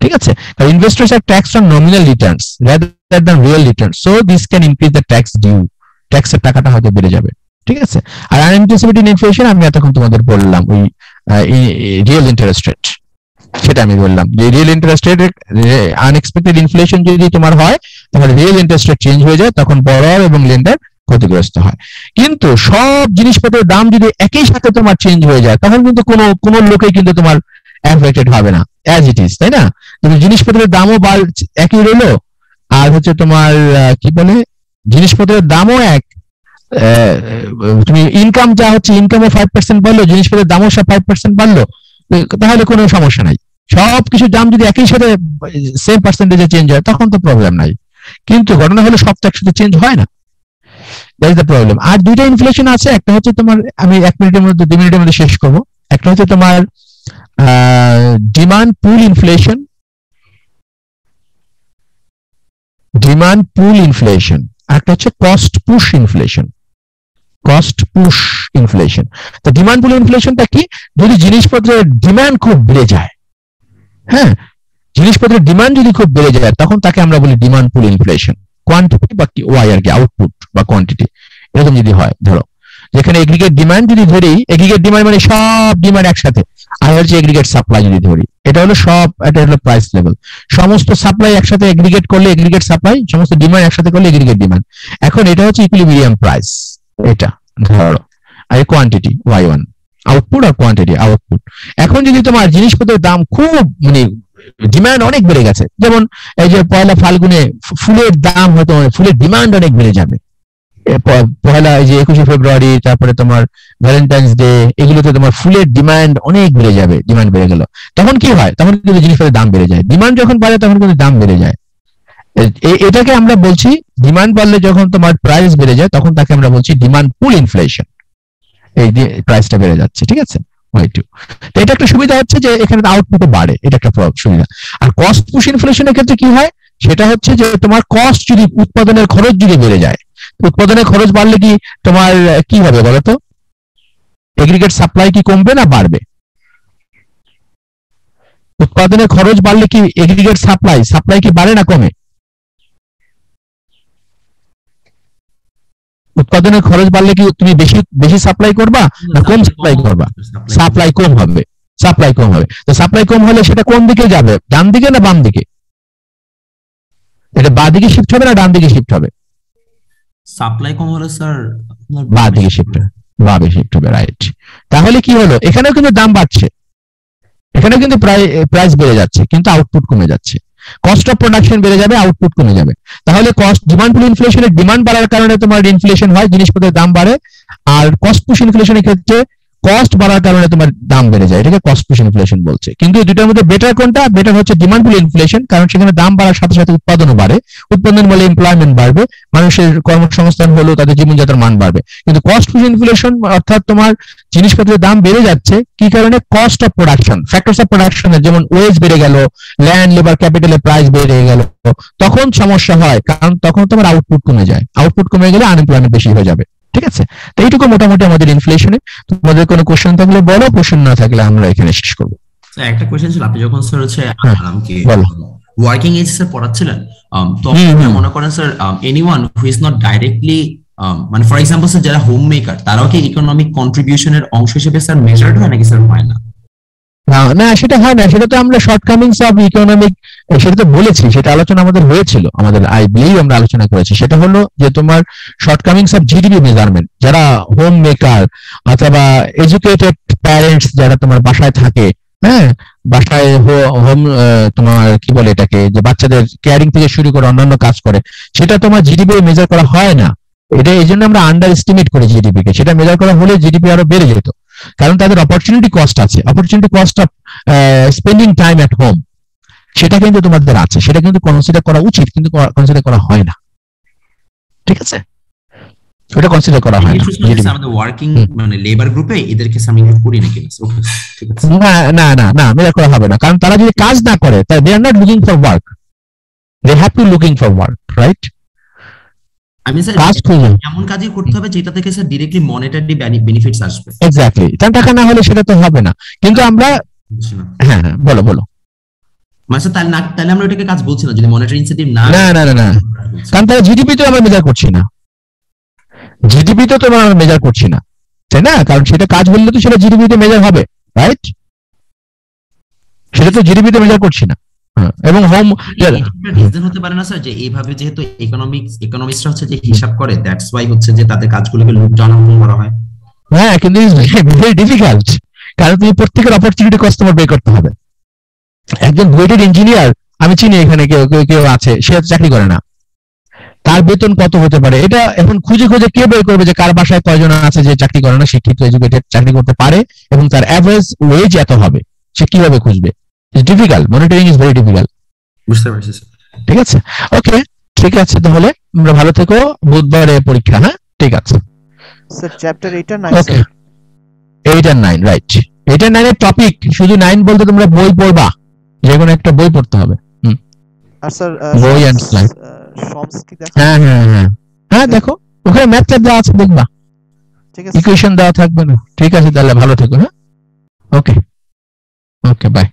ঠিক আছে, কারণ investors R tax on nominal returns rather than real return, so this can increase the tax due, ট্যাক্সের টাকাটা হয়তো বেড়ে যাবে। ঠিক আছে, আর আনএন্টিসিপেটেড ইনফ্লেশন আমি এতক্ষণ তোমাদের বললাম ওই রিয়েল ইন্টারেস্ট রেট, সেটা আমি বললাম যে real interest rate, unexpected inflation যদি তোমার হয়, তাহলে রিয়েল ইন্টারেস্ট রেট চেঞ্জ হয়ে যায়, তখন বড়োয়ার এবং লেন্ডার ক্ষতিগ্রস্ত হয়। কিন্তু সব জিনিসপত্রের দাম যদি একই সাথে তোমার চেঞ্জ হয়ে যায়, তখন কিন্তু কোনো লোকেই কিন্তু তোমার অ্যাফেক্টেড হবে না, অ্যাজ ইট ইজ, তাই না? তুমি জিনিসপত্রের দামও একই রইলো, আর হচ্ছে তোমার কি বলে, জিনিসপত্রের দামও এক, তুমি ইনকাম যা হচ্ছে ইনকামও 5% বাড়লো, জিনিসপত্রের দামও সব 5% বাড়লো, তাহলে কোনো সমস্যা নাই। সবকিছু দাম যদি একই সাথে সেম পার্সেন্টেজে চেঞ্জ হয়, তখন তো প্রবলেম নাই। কিন্তু ঘটনা হলো সব তো একসাথে চেঞ্জ হয় না, দ্যাট ইজ দ্য প্রবলেম। আর দুইটা ইনফ্লেশন আছে, একটা হচ্ছে তোমার, আমি 1 মিনিটের মধ্যে 2 মিনিটের মধ্যে শেষ করবো। একটা হচ্ছে তোমার ডিমান্ড পুল ইনফ্লেশন, ডিমান্ড পুল ইনফ্লেশন, একটা হচ্ছে cost push inflation, cost push inflation. তো ডিমান্ড পুল ইনফ্লেশনটা কি? যদি জিনিসপত্রের ডিমান্ড খুব বেড়ে যায়, হ্যাঁ, জিনিসপত্রের ডিমান্ড যদি খুব বেড়ে যায়, তখন তাকে আমরা বলি ডিমান্ড পুল ইনফ্লেশন। কোয়ান্টিটি বা ওয়াই আর কি, আউটপুট বা কোয়ান্টিটি, এরকম যদি হয়, ধরো যেখানে এগ্রিগেট ডিমান্ড যদি ধরি, এগ্রিগেট ডিমান্ড মানে সব ডিমান্ড একসাথে, আর হচ্ছে এগ্রিগেট সাপ্লাই যদি ধরি, এটা হলো সব, এটা হলো প্রাইস লেভেল। সমস্ত সাপ্লাই একসাথে এগ্রিগেট করলে এগ্রিগেট সাপ্লাই, সমস্ত ডিমান্ড একসাথে করলে এগ্রিগেট ডিমান্ড। এখন এটা হচ্ছে ইকুইলিব্রিয়াম প্রাইস, এটা ধরো, আর কোয়ান্টিটি Y1, আউটপুট আর কোয়ান্টিটি আউটপুট। এখন যদি তোমার জিনিসপত্রের দাম খুব মানে ডিমান্ড অনেক বেড়ে গেছে, যেমন এই যে পয়লা ফাল্গুনে ফুলের দাম হয়তো, ফুলের ডিমান্ড অনেক বেড়ে যাবে, পয়লা এই যে 21শে ফেব্রুয়ারি, তারপরে তোমার ভ্যালেন্টাইন্স ডে, এগুলোতে তোমার ফুলের ডিমান্ড অনেক বেড়ে যাবে, ডিমান্ড বেড়ে গেল, তখন কি হয়? তখন কিন্তু জিনিসপত্রের দাম বেড়ে যায়। ডিমান্ড যখন বাড়ে তখন কিন্তু দাম বেড়ে যায়। এটাকে আমরা বলছি ডিমান্ড বাড়লে যখন তোমার প্রাইস বেড়ে যায়, তখন তাকে আমরা বলছি ডিমান্ড পুল ইনফ্লেশন, এই প্রাইসটা বেড়ে যাচ্ছে। ঠিক আছে, তো এটা একটা সুবিধা হচ্ছে যে এখানে আউটপুটও বাড়ে, এটা একটা সুবিধা। আর কস্ট পুশ ইনফ্লেশনের ক্ষেত্রে কি হয়? সেটা হচ্ছে যে তোমার কস্ট যদি, উৎপাদনের খরচ যদি বেড়ে যায়, উৎপাদনের খরচ বাড়লে কি তোমার কি হবে বলতো? এগ্রিগেট সাপ্লাই কি কমবে না বাড়বে? উৎপাদনের খরচ বাড়লে কি এগ্রিগেট সাপ্লাই কি বাড়ে না কমে? উৎপাদনের খরচ বাড়লে কি তুমি বেশি সাপ্লাই করবা না কম সাপ্লাই করবা? সাপ্লাই কম হবে। তো সাপ্লাই কম হলে সেটা কোন দিকে যাবে, ডান দিকে না বাম দিকে? এটা বাঁ দিকে শিফট হবে না ডান দিকে শিফট হবে? সাপ্লাই কম হলে স্যার বাঁ দিকে শিফট হবে, রাইট। তাহলে কি হলো, এখানেও কিন্তু দাম বাড়ছে, এখানে কিন্তু প্রাইস বেড়ে যাচ্ছে, কিন্তু আউটপুট কমে যাচ্ছে। কস্ট অফ প্রোডাকশন বেড়ে যাবে, আউটপুট কমে যাবে। তাহলে কস্ট ডিমান্ড পুল ইনফ্লেশনের ডিমান্ড বাড়ার কারণে তোমার ইনফ্লেশন হয়, জিনিসপত্রের দাম বাড়ে। আর কস্ট পুশ ইনফ্লেশনের ক্ষেত্রে কস্ট বাড়ার কারণে তোমার দাম বেড়ে যায়, এটাকে কস্ট পুশ ইনফ্লেশন বলছে। কিন্তু দুটোর মধ্যে বেটার কোনটা? বেটার হচ্ছে ডিমান্ড পুল ইনফ্লেশন, কারণ সেখানে দাম বাড়ার সাথে সাথে উৎপাদনও বাড়ে, উৎপাদন বলে এমপ্লয়মেন্ট বাড়বে, মানুষের কর্মসংস্থান হলো, তাদের জীবনযাত্রার মান বাড়বে। কিন্তু কস্ট পুশ ইনফ্লেশন অর্থাৎ তোমার জিনিসপত্রের দাম বেড়ে যাচ্ছে, কি কারণে? Cost of production, factors of প্রোডাকশনের যেমন ওয়েজ বেড়ে গেল, ল্যান্ড লেবার ক্যাপিটালের প্রাইস বেড়ে গেল, তখন সমস্যা হয়, কারণ তখন তোমার আউটপুট কমে যায়। আউটপুট কমে গেলে আনএমপ্লয়মেন্ট বেশি হয়ে যাবে। ঠিক আছে, তো এইটুকু মোটামুটি আমাদের ইনফ্লেশনে। তোমাদের কোনো কোশ্চেন থাকলে বলো, কোশ্চেন না থাকলে আমরা এখানে শেষ করবো। স্যার একটা কোশ্চেন ছিল, আপনি যখন স্যার হচ্ছে আমাকে বলো। ওয়ার্কিং এজ স্যার পড়াচ্ছিলেন, তো মনে করেন sir anyone who is not directly মানে ফর এক্সাম্পল স্যার যারা হোম মেকার, তারাও কি ইকোনমিক কন্ট্রিবিউশনের অংশ হিসেবে স্যার মেজার্ড হয় নাকি স্যার হয় না? না, সেটা হয় না, সেটা তো আমরা শর্টকামিংস অফ ইকোনমিক, সেটা তো বলেছি, সেটা আলোচনা আমাদের হয়েছিল, আমাদের আই বিলিভ আমরা আলোচনা করেছি। সেটা হলো যে তোমার শর্টকামিংস অফ জিডিপি মেজারমেন্ট, যারা হোম মেকার অথবা এডুকেটেড প্যারেন্টস যারা তোমার বাসায় থাকে, হ্যাঁ, বাসায় হোম তোমার কি বলে এটাকে, যে বাচ্চাদের কেয়ারিং থেকে শুরু করে অন্যান্য কাজ করে, সেটা তোমার জিডিপি মেজার করা হয় না। এটা এই জন্য আমরা আন্ডার এস্টিমেট করি জিডিপি কে। সেটা মেজার করা হলে জিডিপি আরো বেড়ে যেত, কারণ তাদের অপরচুনিটি কস্ট আছে, opportunity cost of spending time at home, সেটা কিন্তু তোমাদের আছে, সেটা কিন্তু কনসিডার করা উচিত, কিন্তু কনসিডার করা হয় না। ঠিক আছে, ওটা কনসিডার করা হয় না। আমাদের ওয়ার্কিং মানে লেবার গ্রুপে এদেরকে সামিল করি নাকি? ওকে, ঠিক আছে। না, মেজার করা হবে না, কারণ তারা যদি কাজ না করে, they are not looking for work, they have to looking for work, right? আমি স্যার এমন কাজই করতে হবে যেটা থেকে স্যার ডাইরেক্টলি মনিটারি বেনিফিটস আসবে। এক্স্যাক্টলি, তার টাকা না হলে সেটা তো হবে না। কিন্তু আমরা হ্যাঁ বলো মানে স্যার তাহলে আমরা ওটাকে কাজ বলছি না যদি মনিটারি ইনসেন্টিভ না। কারণ তাহলে জিডিপি তো আমরা মেজার করছি না, জিডিপি তো আমরা মেজার করছি না, তাই না? কারণ সেটা কাজ বললে তো সেটা জিডিপি তে মেজার হবে, রাইট? সেটা তো জিডিপি তে মেজার করছি না। এবং হোম রিজন হতে পারে না স্যার যে এইভাবে যেহেতু ইকোনমিক্সরা হচ্ছে যে হিসাব করে, দ্যাটস ওয়াই হচ্ছে যে তাদের কাজগুলোকে লুপ ডাউন করা হয়। হ্যাঁ, কিন্তু ভেরি ডিফিকাল্ট, কারণ তুমি প্রত্যেকের অপরচুনিটি কস্ট তোমার বের করতে হবে। একজন ওয়েটেড ইঞ্জিনিয়ার আমি চিনি, এখানে কেউ আছে, সে চাকরি করে না, তার বেতন কত হতে পারে এটা এখন খুঁজে কে বের করবে যে কার বাসায় কয়জন আছে যে চাকরি করে না, শিক্ষিত এডুকেটেড চাকরি করতে পারে এবং তার অ্যাভারেজ ওয়েজ এত হবে, সে কিভাবে খুঁজবে? It's difficult, monitoring is very difficult. বুঝতে পারছি স্যার। ঠিক আছে, ওকে, ঠিক আছে, তাহলে আমরা ভালো থেকো, বুধবারে পরীক্ষা। হ্যাঁ, ঠিক আছে স্যার। চ্যাপ্টার 8 আর 9 ওকে, 8 আর 9, রাইট। 8 আর 9 এর টপিক, শুধু 9 বলতে তোমরা বই পড়বা, যে কোনো একটা বই পড়তে হবে। আর স্যার বই এন্ড স্লাইড, সমস্কি দেখো। হ্যাঁ দেখো, ওখানে ম্যাথ দেওয়া আছে, দেখবা, ঠিক আছে, ইকুয়েশন দেওয়া থাকবে না। ঠিক আছে, তাহলে ভালো থেকো। হ্যাঁ, ওকে, বাই।